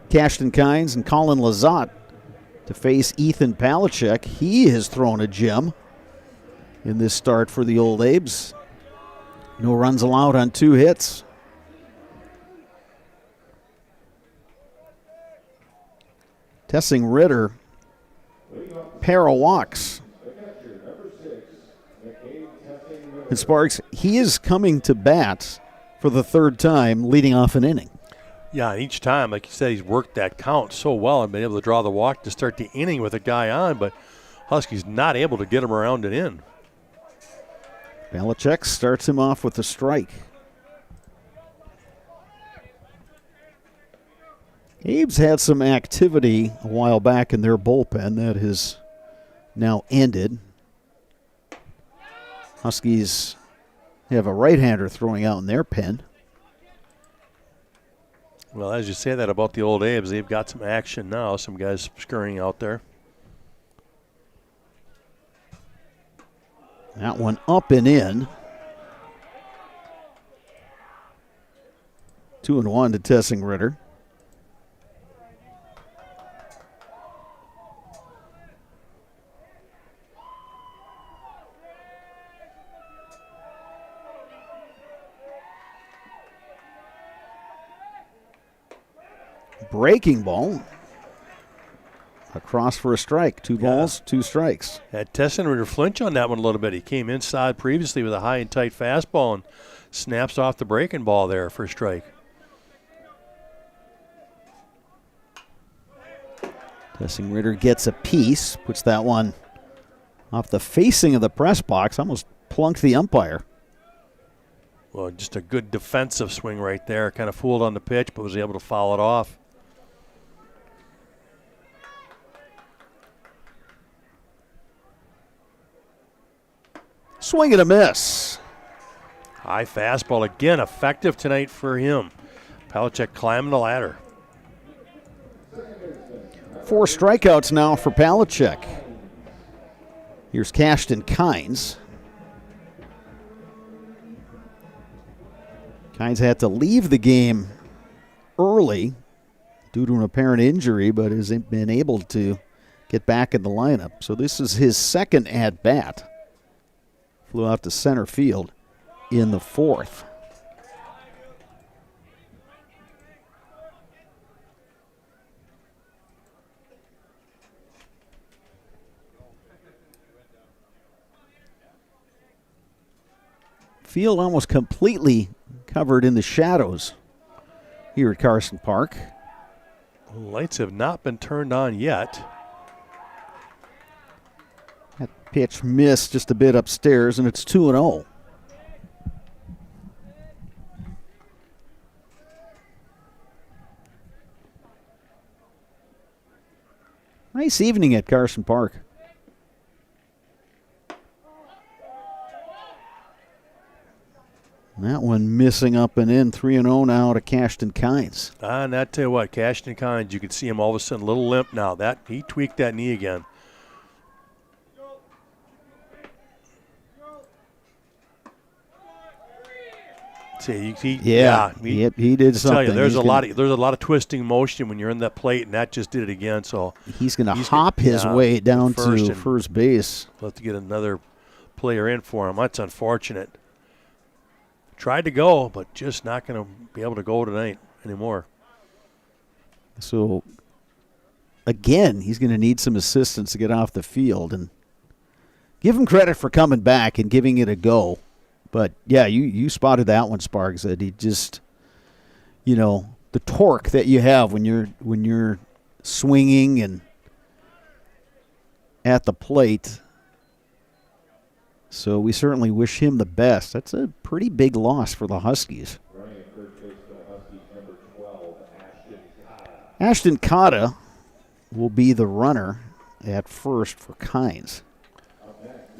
Cashton Kynes, and Colin Lazat to face Ethan Palachek. He has thrown a gem in this start for the Old Abes. No runs allowed on 2 hits. Tessing Ritter, pair of walks. And Sparks, he is coming to bat for the 3rd time, leading off an inning. Yeah, and each time, like you said, he's worked that count so well and been able to draw the walk to start the inning with a guy on, but Huskies not able to get him around and in. Belichick starts him off with a strike. Abe's had some activity a while back in their bullpen that has now ended. Huskies have a right-hander throwing out in their pen. Well, as you say that about the Old Abes, they've got some action now, some guys scurrying out there. That one up and in. 2-1 to Tessing Ritter. Breaking ball. Across for a strike. 2 balls, 2 strikes. Had Tessing Ritter flinch on that one a little bit. He came inside previously with a high and tight fastball and snaps off the breaking ball there for a strike. Tessing Ritter gets a piece, puts that one off the facing of the press box, almost plunked the umpire. Well, just a good defensive swing right there. Kind of fooled on the pitch, but was able to foul it off. Swing and a miss. High fastball again, effective tonight for him. Palachek climbing the ladder. 4 strikeouts now for Palachek. Here's Cashton Kynes. Kynes had to leave the game early due to an apparent injury, but has been able to get back in the lineup. So this is his 2nd at-bat. Flew out to center field in the 4th. Field almost completely covered in the shadows here at Carson Park. Lights have not been turned on yet. That pitch missed just a bit upstairs, and it's 2-0. Nice evening at Carson Park. That one missing up and in. 3-0 now to Cashton Kynes. And I tell you what, Cashton Kynes, you can see him all of a sudden a little limp now. He tweaked that knee again. See, he did something. There's a lot of twisting motion when you're in that plate, and that just did it again. So he's going to hop his way down to first base. Let's get another player in for him. That's unfortunate. Tried to go, but just not going to be able to go tonight anymore. So again, he's going to need some assistance to get off the field, and give him credit for coming back and giving it a go. But, yeah, you spotted that one, Sparks, that he just, the torque that you have when you're swinging and at the plate. So we certainly wish him the best. That's a pretty big loss for the Huskies. Ashton Cotta will be the runner at first for Kynes.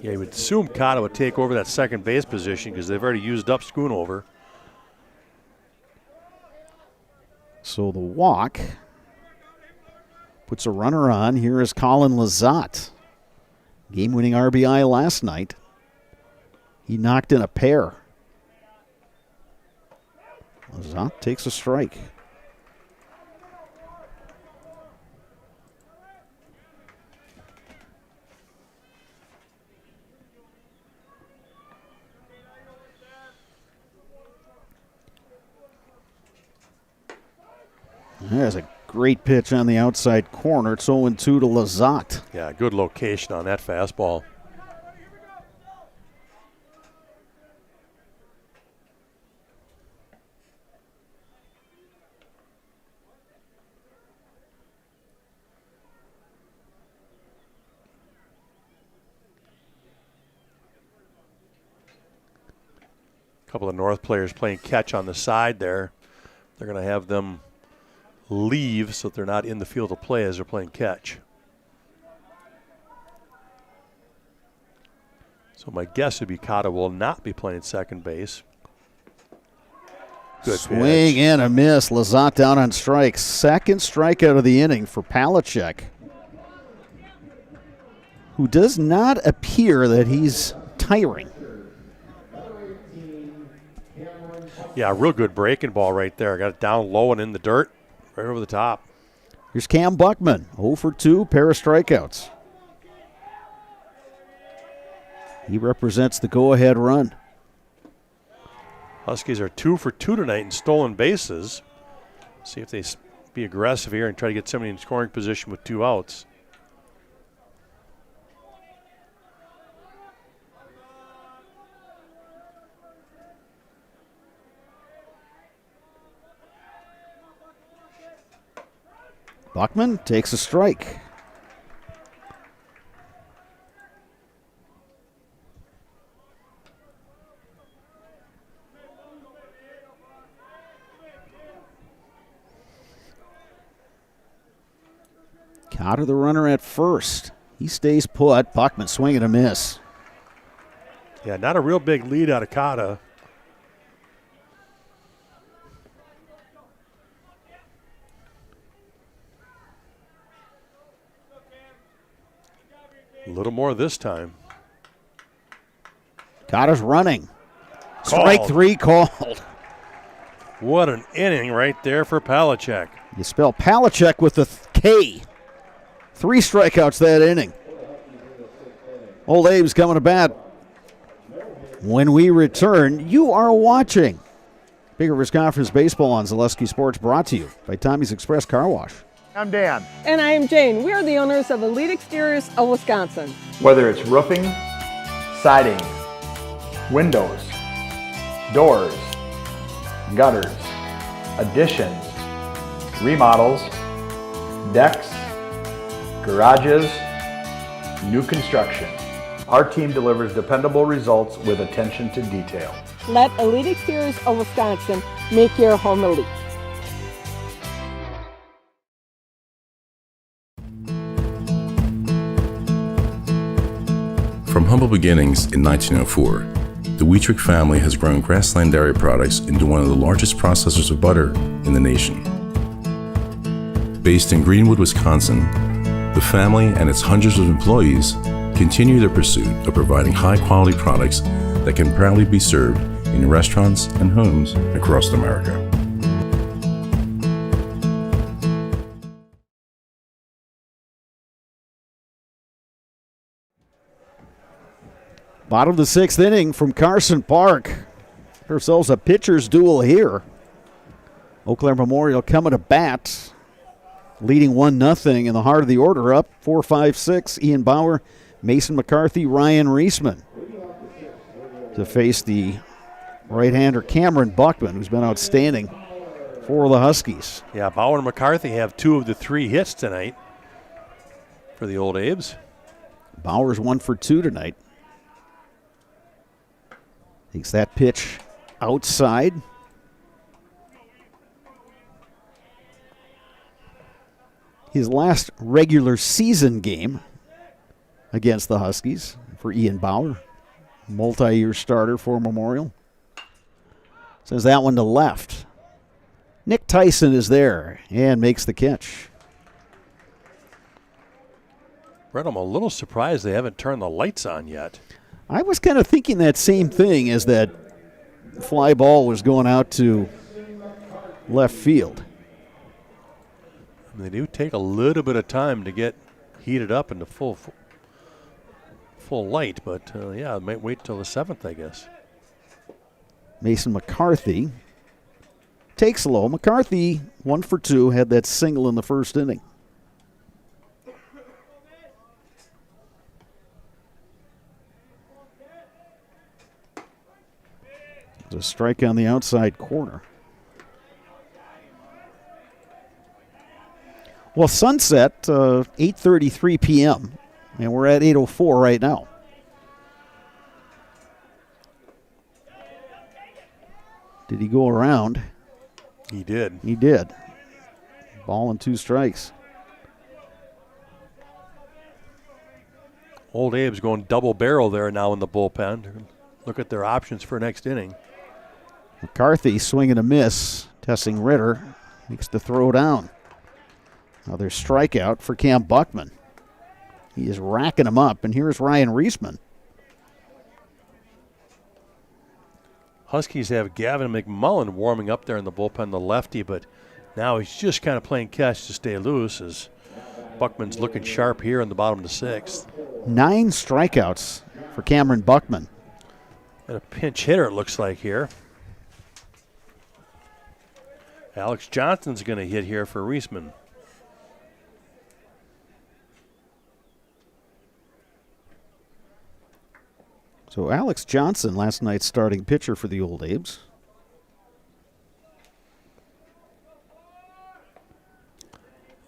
Yeah, you would assume Cotta would take over that second base position because they've already used up Schoonover. So the walk puts a runner on. Here is Colin Lizotte. Game-winning RBI last night. He knocked in a pair. Lizotte takes a strike. There's a great pitch on the outside corner. It's 0-2 to Lizotte. Yeah, good location on that fastball. A couple of North players playing catch on the side there. They're going to have them leave so that they're not in the field of play as they're playing catch. So my guess would be Cotta will not be playing second base. Good swing pitch. And a miss. Lizotte down on strikes. Second strikeout of the inning for Palachek, who does not appear that he's tiring. Yeah, real good breaking ball right there. Got it down low and in the dirt. Right over the top. Here's Cam Buckman, 0 for 2, pair of strikeouts. He represents the go-ahead run. Huskies are 2 for 2 tonight in stolen bases. See if they be aggressive here and try to get somebody in scoring position with 2 outs. Buckman takes a strike. Cotta the runner at first. He stays put. Buckman swing and a miss. Yeah, not a real big lead out of Cotta. A little more this time. Cotta's running. Strike 3 called. What an inning right there for Palachek. You spell Palachek with a K. 3 strikeouts that inning. Old Abe's coming to bat. When we return, you are watching Big Rivers Conference Baseball on Zaleski Sports, brought to you by Tommy's Express Car Wash. I'm Dan. And I am Jane. We are the owners of Elite Exteriors of Wisconsin. Whether it's roofing, siding, windows, doors, gutters, additions, remodels, decks, garages, new construction. Our team delivers dependable results with attention to detail. Let Elite Exteriors of Wisconsin make your home elite. From humble beginnings in 1904, the Wheatrick family has grown Grassland Dairy Products into one of the largest processors of butter in the nation. Based in Greenwood, Wisconsin, the family and its hundreds of employees continue their pursuit of providing high-quality products that can proudly be served in restaurants and homes across America. Bottom of the 6th inning from Carson Park. Ourselves a pitcher's duel here. Eau Claire Memorial coming to bat, leading 1-0 in the heart of the order, up 4-5-6. Ian Bauer, Mason McCarthy, Ryan Reisman to face the right-hander Cameron Buckman, who's been outstanding for the Huskies. Yeah, Bauer and McCarthy have 2 of the 3 hits tonight for the Old Abes. Bauer's 1 for 2 tonight. Takes that pitch outside. His last regular season game against the Huskies for Ian Bauer, multi-year starter for Memorial. Sends that one to left. Nick Tyson is there and makes the catch. Brett, I'm a little surprised they haven't turned the lights on yet. I was kind of thinking that same thing as that fly ball was going out to left field. They do take a little bit of time to get heated up into full light, but yeah, it might wait till the 7th, I guess. Mason McCarthy takes low. McCarthy, 1 for 2, had that single in the first inning. There's a strike on the outside corner. Well, sunset, 8:33 p.m., and we're at 8:04 right now. Did he go around? He did. He did. Ball and 2 strikes. Old Abe's going double barrel there now in the bullpen. Look at their options for next inning. McCarthy swinging a miss, testing Ritter, makes the throw down. Another strikeout for Cam Buckman. He is racking them up, and here's Ryan Reisman. Huskies have Gavin McMullen warming up there in the bullpen, the lefty, but now he's just kind of playing catch to stay loose as Buckman's looking sharp here in the bottom of the 6th. 9 strikeouts for Cameron Buckman. And a pinch hitter, it looks like here. Alex Johnson's going to hit here for Reisman. So Alex Johnson, last night's starting pitcher for the Old Abes.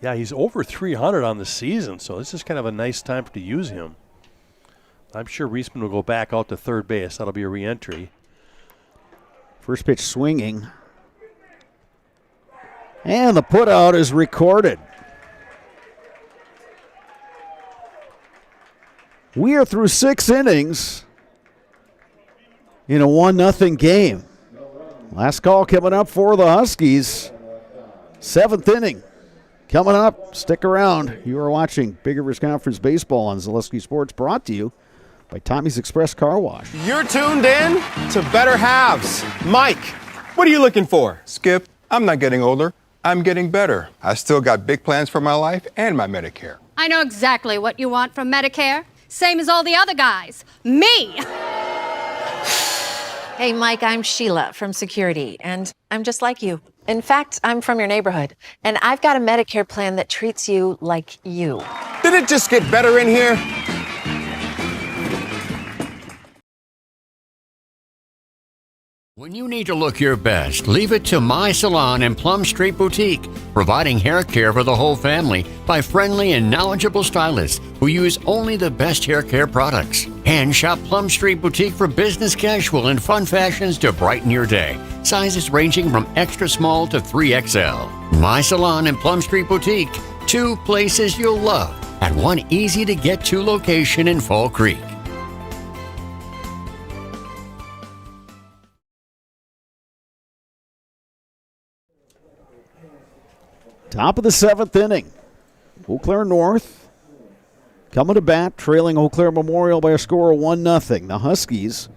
Yeah, he's over 300 on the season, so this is kind of a nice time to use him. I'm sure Reisman will go back out to third base. That'll be a re-entry. First pitch swinging. And the putout is recorded. We are through 6 innings in a 1-0 game. Last call coming up for the Huskies. 7th inning coming up. Stick around. You are watching Big Rivers Conference Baseball on Zaleski Sports, brought to you by Tommy's Express Car Wash. You're tuned in to Better Halves. Mike, what are you looking for? Skip, I'm not getting older. I'm getting better. I still got big plans for my life and my Medicare. I know exactly what you want from Medicare. Same as all the other guys. Me! Hey, Mike, I'm Sheila from Security, and I'm just like you. In fact, I'm from your neighborhood, and I've got a Medicare plan that treats you like you. Did it just get better in here? When you need to look your best, leave it to My Salon and Plum Street Boutique, providing hair care for the whole family by friendly and knowledgeable stylists who use only the best hair care products. And shop Plum Street Boutique for business casual and fun fashions to brighten your day. Sizes ranging from extra small to 3XL. My Salon and Plum Street Boutique, 2 places you'll love at one easy-to-get-to location in Fall Creek. Top of the 7th inning. Eau Claire North coming to bat, trailing Eau Claire Memorial by a score of 1-0. The Huskies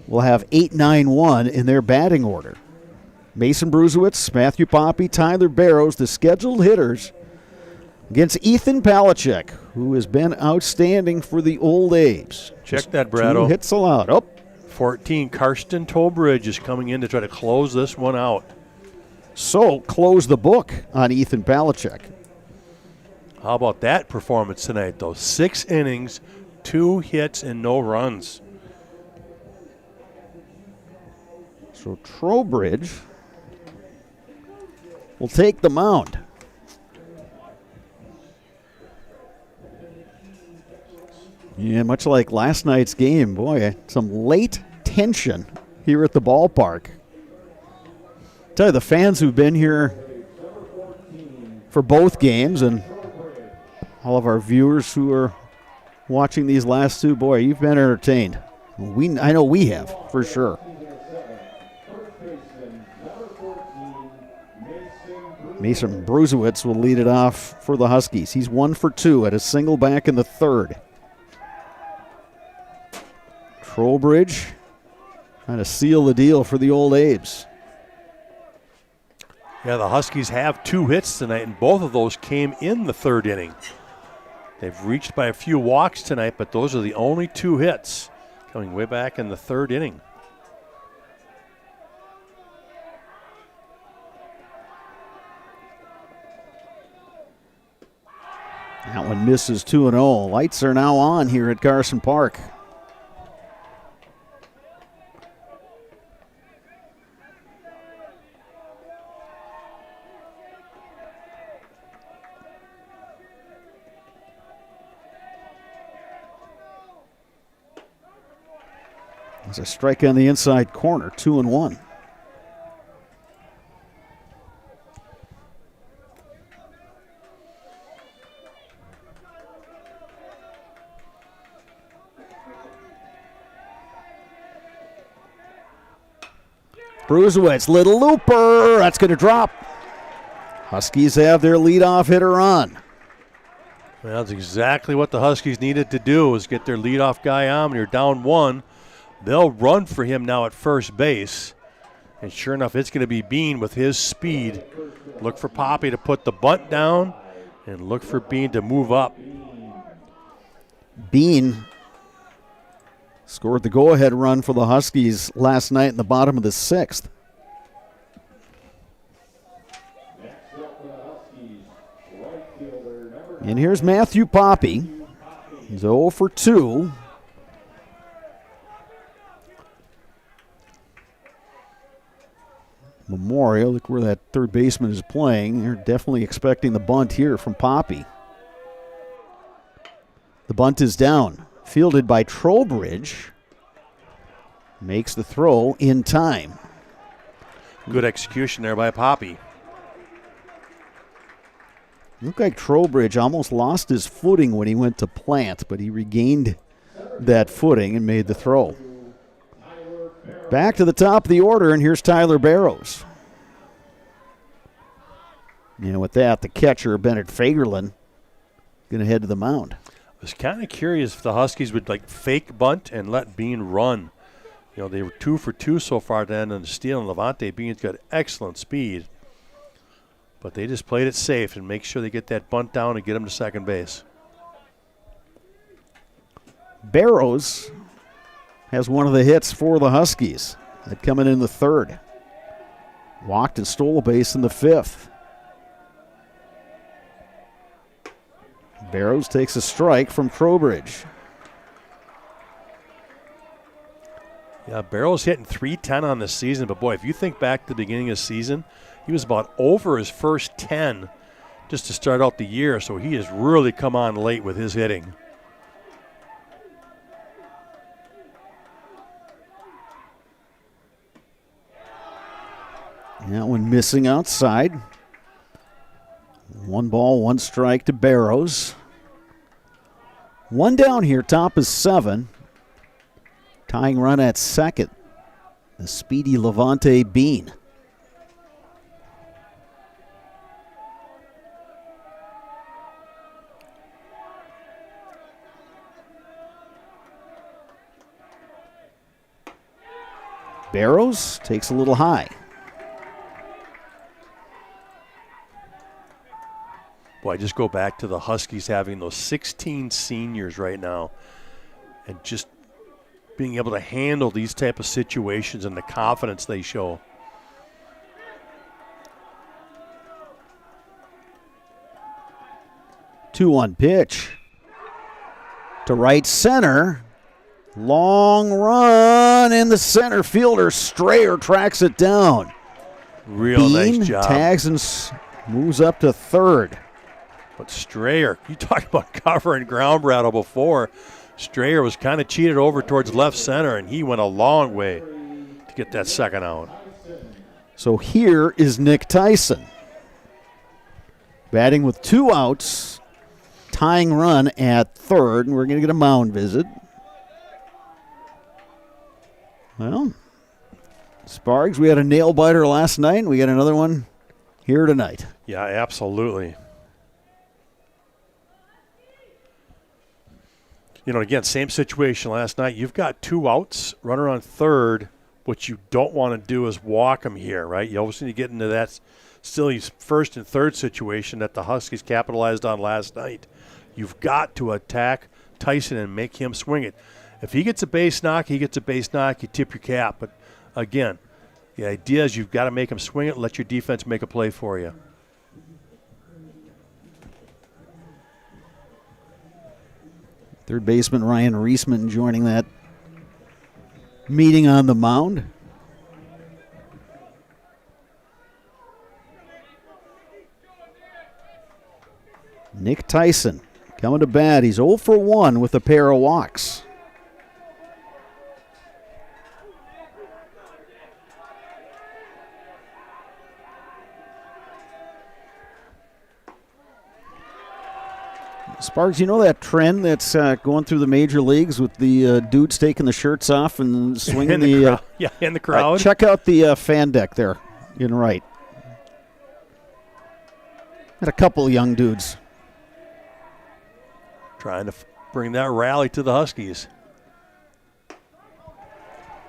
will have 8-9-1 in their batting order. Mason Bruzewitz, Matthew Poppy, Tyler Barrows, the scheduled hitters, against Ethan Palachek, who has been outstanding for the Old A's. Check that, Brado. 2 hits allowed. 14, Karsten Tolbridge is coming in to try to close this one out. So, close the book on Ethan Palachek. How about that performance tonight, though? 6 innings, 2 hits, and no runs. So, Trowbridge will take the mound. Yeah, much like last night's game, boy, some late tension here at the ballpark. Tell you, the fans who've been here for both games and all of our viewers who are watching these last 2, boy, you've been entertained. I know we have, for sure. Mason Bruzewitz will lead it off for the Huskies. He's 1 for 2 at a single back in the 3rd. Trowbridge trying to seal the deal for the Old A's. Yeah, the Huskies have 2 hits tonight, and both of those came in the 3rd inning. They've reached by a few walks tonight, but those are the only 2 hits coming way back in the 3rd inning. That one misses 2-0. Lights are now on here at Carson Park. There's a strike on the inside corner, 2-1. Bruzewitz, little looper, that's going to drop. Huskies have their leadoff hitter on. Well, that's exactly what the Huskies needed to do, was get their leadoff guy on. When you're down 1, they'll run for him now at first base. And sure enough, it's going to be Bean with his speed. Look for Poppy to put the bunt down and look for Bean to move up. Bean scored the go-ahead run for the Huskies last night in the bottom of the 6th. And here's Matthew Poppy. He's 0 for 2. Memorial, look where that third baseman is playing. They're definitely expecting the bunt here from Poppy. The bunt is down. Fielded by Trowbridge. Makes the throw in time. Good execution there by Poppy. Looked like Trowbridge almost lost his footing when he went to plant, but he regained that footing and made the throw. Back to the top of the order, and here's Tyler Barrows. And with that, the catcher, Bennett Fagerlin, going to head to the mound. I was kind of curious if the Huskies would fake bunt and let Bean run. They were 2 for 2 so far then on the steal, and Levante Bean's got excellent speed. But they just played it safe and make sure they get that bunt down and get him to second base. Barrows has one of the hits for the Huskies. That coming in the 3rd. Walked and stole a base in the 5th. Barrows takes a strike from Trowbridge. Yeah, Barrow's hitting .310 on the season, but boy, if you think back to the beginning of the season, he was about over his first 10 just to start out the year, so he has really come on late with his hitting. That one missing outside. 1 ball, 1 strike to Barrows. 1 down here, top is 7. Tying run at second, the speedy Levante Bean. Barrows takes a little high. Boy, I just go back to the Huskies having those 16 seniors right now and just being able to handle these type of situations and the confidence they show. Two-one pitch to right center. Long run, and the center fielder Strayer tracks it down. Real Bean nice job. Tags and moves up to third. But Strayer, you talked about covering ground battle before. Strayer was kind of cheated over towards left center, and he went a long way to get that second out. So here is Nick Tyson. Batting with 2 outs, tying run at third, and we're going to get a mound visit. Well, Spargs, we had a nail biter last night, and we got another one here tonight. Yeah, absolutely. You know, again, same situation last night. You've got 2 outs, runner on third. What you don't want to do is walk him here, right? You always need to get into that silly first and third situation that the Huskies capitalized on last night. You've got to attack Tyson and make him swing it. If he gets a base knock, he gets a base knock. You tip your cap. But, again, the idea is you've got to make him swing it and let your defense make a play for you. Third baseman Ryan Reisman joining that meeting on the mound. Nick Tyson coming to bat. He's 0 for 1 with a pair of walks. Sparks, you know that trend that's going through the major leagues with the dudes taking the shirts off and swinging in the in the crowd. Check out the fan deck there in right. Got a couple of young dudes trying to bring that rally to the Huskies.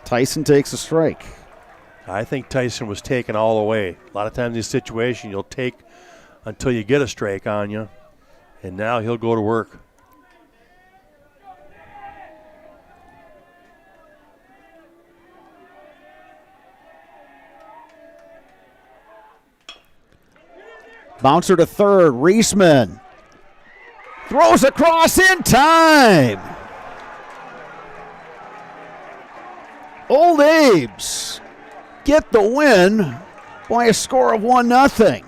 Tyson takes a strike. I think Tyson was taken all the way. A lot of times in this situation, you'll take until you get a strike on you. And now he'll go to work. Bouncer to third. Reisman throws across in time. Old Abe's get the win by a score of 1-0.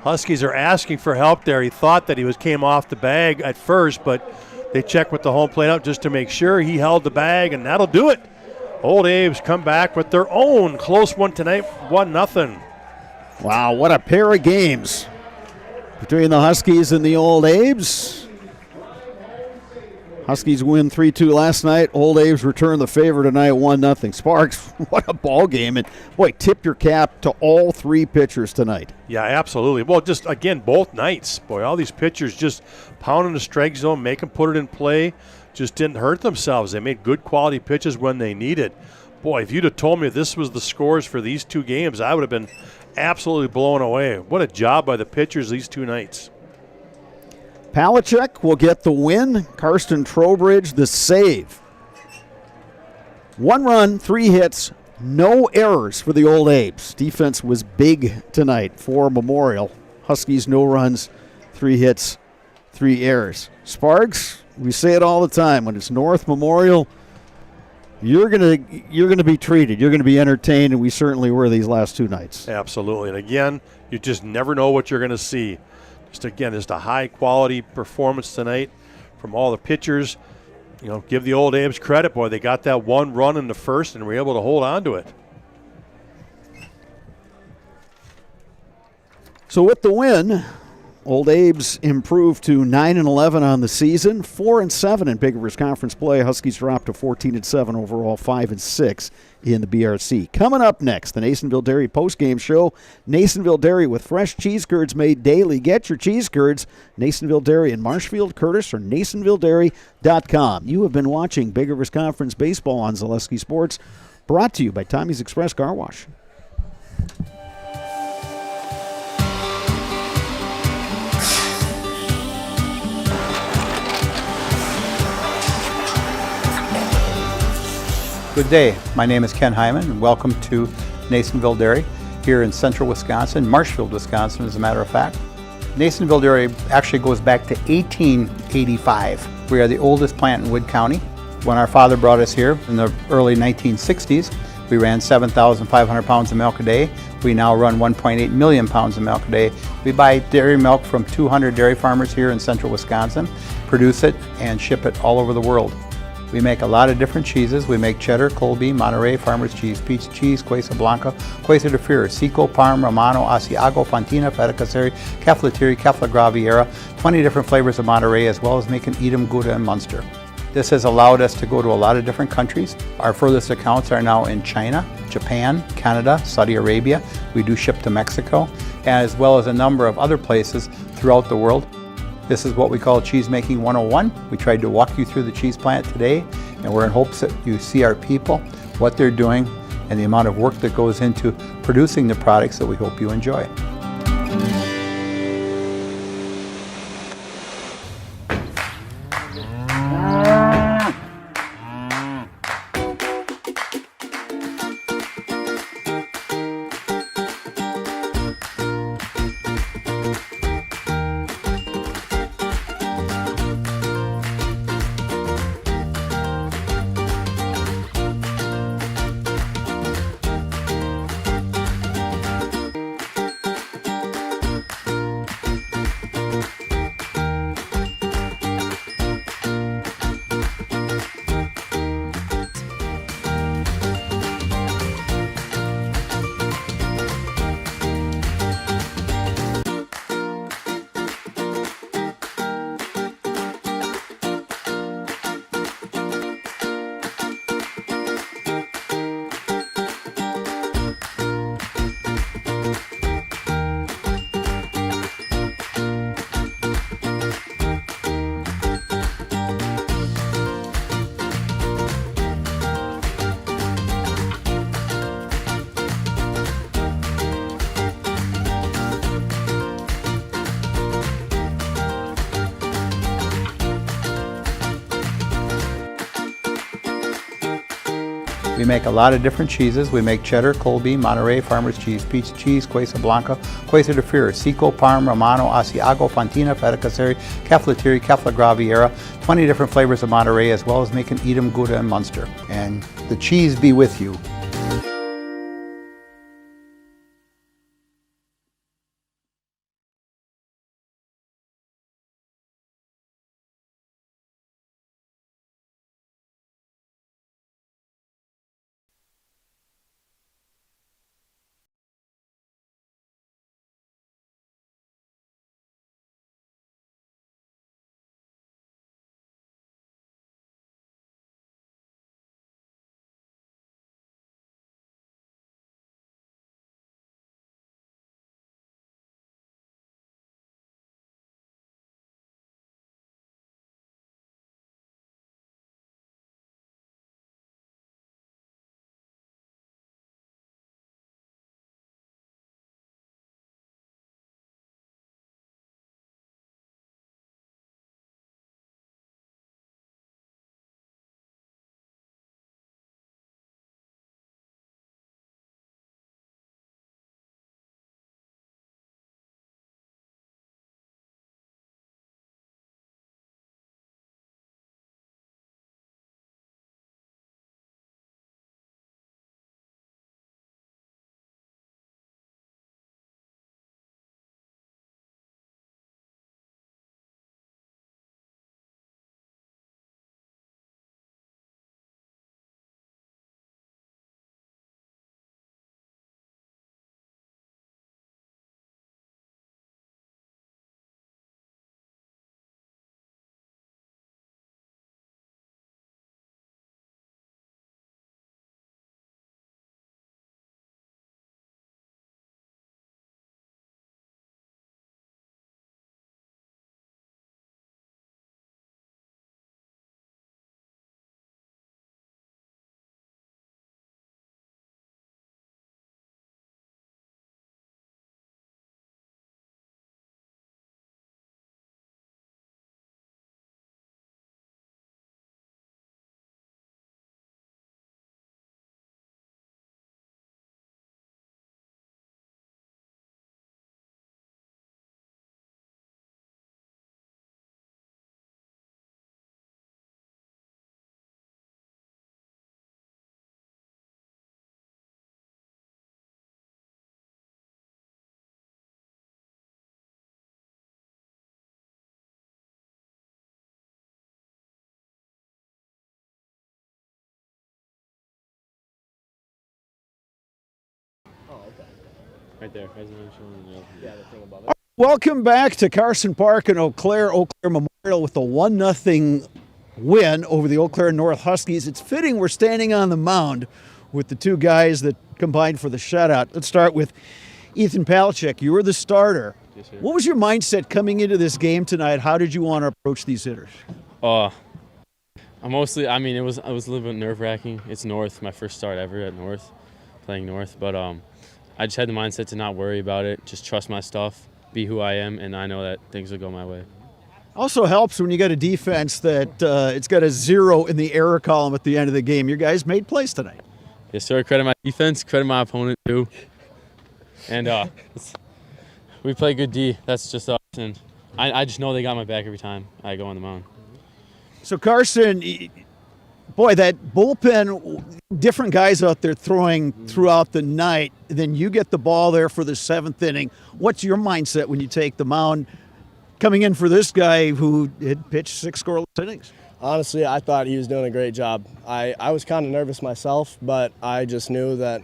Huskies are asking for help there. He thought that he came off the bag at first, but they checked with the home plate up just to make sure he held the bag, and that'll do it. Old Abe's come back with their own close one tonight, 1-0. Wow, what a pair of games between the Huskies and the Old Abe's. Huskies win 3-2 last night. Old Abe's return the favor tonight, 1-0. Sparks, what a ball game. And, boy, tip your cap to all 3 pitchers tonight. Yeah, absolutely. Well, just, again, both nights. Boy, all these pitchers just pounding the strike zone, make them put it in play, just didn't hurt themselves. They made good quality pitches when they needed. Boy, if you'd have told me this was the scores for these 2 games, I would have been absolutely blown away. What a job by the pitchers these 2 nights. Palachuk will get the win. Karsten Trowbridge the save. 1 run, 3 hits, no errors for the Old Abe's. Defense was big tonight for Memorial. Huskies, no runs, 3 hits, 3 errors. Sparks, we say it all the time. When it's North Memorial, You're gonna be treated. You're gonna be entertained, and we certainly were these last 2 nights. Absolutely. And again, you just never know what you're going to see. Just a high quality performance tonight from all the pitchers. Give the old Abe's credit, boy. They got that one run in the first and were able to hold on to it. So with the win, Old Abe's improved to 9-11 on the season, 4-7 in Big Rivers Conference play. Huskies dropped to 14-7 overall, 5-6 in the BRC. Coming up next, the Nasonville Dairy postgame show. Nasonville Dairy with fresh cheese curds made daily. Get your cheese curds. Nasonville Dairy in Marshfield, Curtis, or NasonvilleDairy.com. You have been watching Big Rivers Conference baseball on Zaleski Sports, brought to you by Tommy's Express Car Wash. Good day. My name is Ken Hyman, and welcome to Nasonville Dairy here in central Wisconsin, Marshfield, Wisconsin, as a matter of fact. Nasonville Dairy actually goes back to 1885. We are the oldest plant in Wood County. When our father brought us here in the early 1960s, we ran 7,500 pounds of milk a day. We now run 1.8 million pounds of milk a day. We buy dairy milk from 200 dairy farmers here in central Wisconsin, produce it, and ship it all over the world. We make a lot of different cheeses. We make cheddar, Colby, Monterey, Farmer's Cheese, Peach Cheese, Quesa Blanca, Quesa de Fury, Seco, Parm, Romano, Asiago, Fontina, Feta Caseri, Cafflatiri, Caffla Graviera, 20 different flavors of Monterey, as well as making Edam, Gouda, and Munster. This has allowed us to go to a lot of different countries. Our furthest accounts are now in China, Japan, Canada, Saudi Arabia. We do ship to Mexico, as well as a number of other places throughout the world. This is what we call Cheese Making 101. We tried to walk you through the cheese plant today, and we're in hopes that you see our people, what they're doing, and the amount of work that goes into producing the products that we hope you enjoy. We make a lot of different cheeses. We make cheddar, Colby, Monterey, Farmer's Cheese, Peach Cheese, Quesa Blanca, Quesa de Fury, Seco, Parm, Romano, Asiago, Fontina, Feta Caseri, Cafflatiri, Caffla Graviera, 20 different flavors of Monterey, as well as making Edam, Gouda, and Munster. And the cheese be with you. Right there. Yeah, the thing above it. Welcome back to Carson Park in Eau Claire. Eau Claire Memorial with a 1-0 win over the Eau Claire North Huskies. It's fitting we're standing on the mound with the two guys that combined for the shutout. Let's start with Ethan Palachuk. You were the starter. Yes, sir. What was your mindset coming into this game tonight? How did you want to approach these hitters? I mostly, I mean, it was a little bit nerve-wracking. It's North, my first start ever at North, playing North. But I just had the mindset to not worry about it, just trust my stuff, be who I am, and I know that things will go my way. Also helps when you got a defense that it's got a 0 in the error column at the end of the game. Your guys made plays tonight. Yes, sir. Credit my defense, credit my opponent, too. And we play good D. That's just us. And I just know they got my back every time I go on the mound. So, Carson, boy, that bullpen, different guys out there throwing throughout the night. Then you get the ball there for the 7th inning. What's your mindset when you take the mound coming in for this guy who had pitched 6 scoreless innings? Honestly, I thought he was doing a great job. I was kind of nervous myself, but I just knew that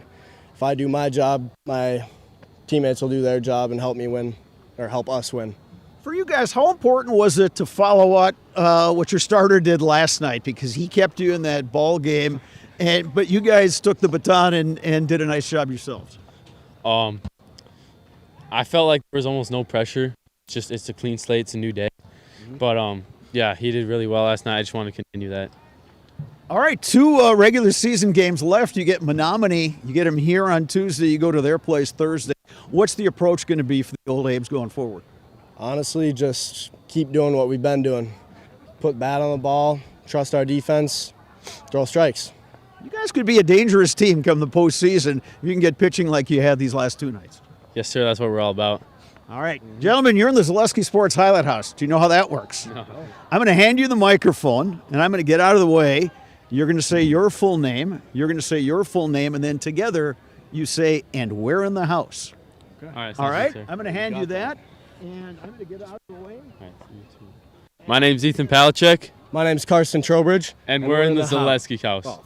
if I do my job, my teammates will do their job and help me win, or help us win. For you guys, how important was it to follow what your starter did last night? Because he kept you in that ball game, but you guys took the baton and did a nice job yourselves. I felt like there was almost no pressure. It's a clean slate, it's a new day. But yeah, he did really well last night. I just want to continue that. All right, 2 regular season games left. You get Menominee. You get them here on Tuesday. You go to their place Thursday. What's the approach going to be for the Old Abes going forward? Honestly, just keep doing what we've been doing. Put bat on the ball, trust our defense, throw strikes. You guys could be a dangerous team come the postseason if you can get pitching like you had these last 2 nights. Yes, sir. That's what we're all about. All right. Gentlemen, you're in the Zaleski Sports Highlight House. Do you know how that works? No. I'm going to hand you the microphone, and I'm going to get out of the way. You're going to say your full name. You're going to say your full name, and then together you say, "And we're in the house." Okay. All right? I'm going to hand you that, and I'm going to get out of the way. My name's Ethan Palachuk. My name's Carson Trowbridge. And we're in the Zaleski house. Oh.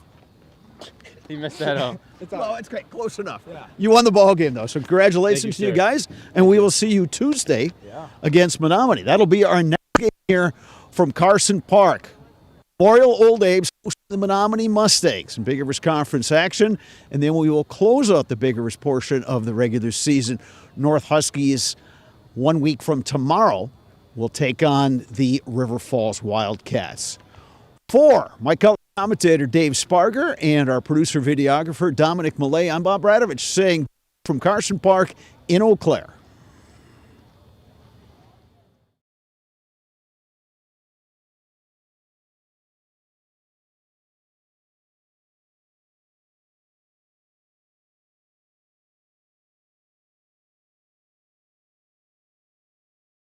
He messed that up. Well, it's great. Close enough. Yeah. You won the ball game, though, so congratulations to you guys, and we will see you Tuesday against Menominee. That'll be our next game here from Carson Park. Memorial Old Abes hosting the Menominee Mustangs in Big Rivers Conference action, and then we will close out the Big Rivers portion of the regular season. North Huskies, 1 week from tomorrow, will take on the River Falls Wildcats. For my color commentator Dave Sparger and our producer videographer Dominic Millay, I'm Bob Radovich saying from Carson Park in Eau Claire.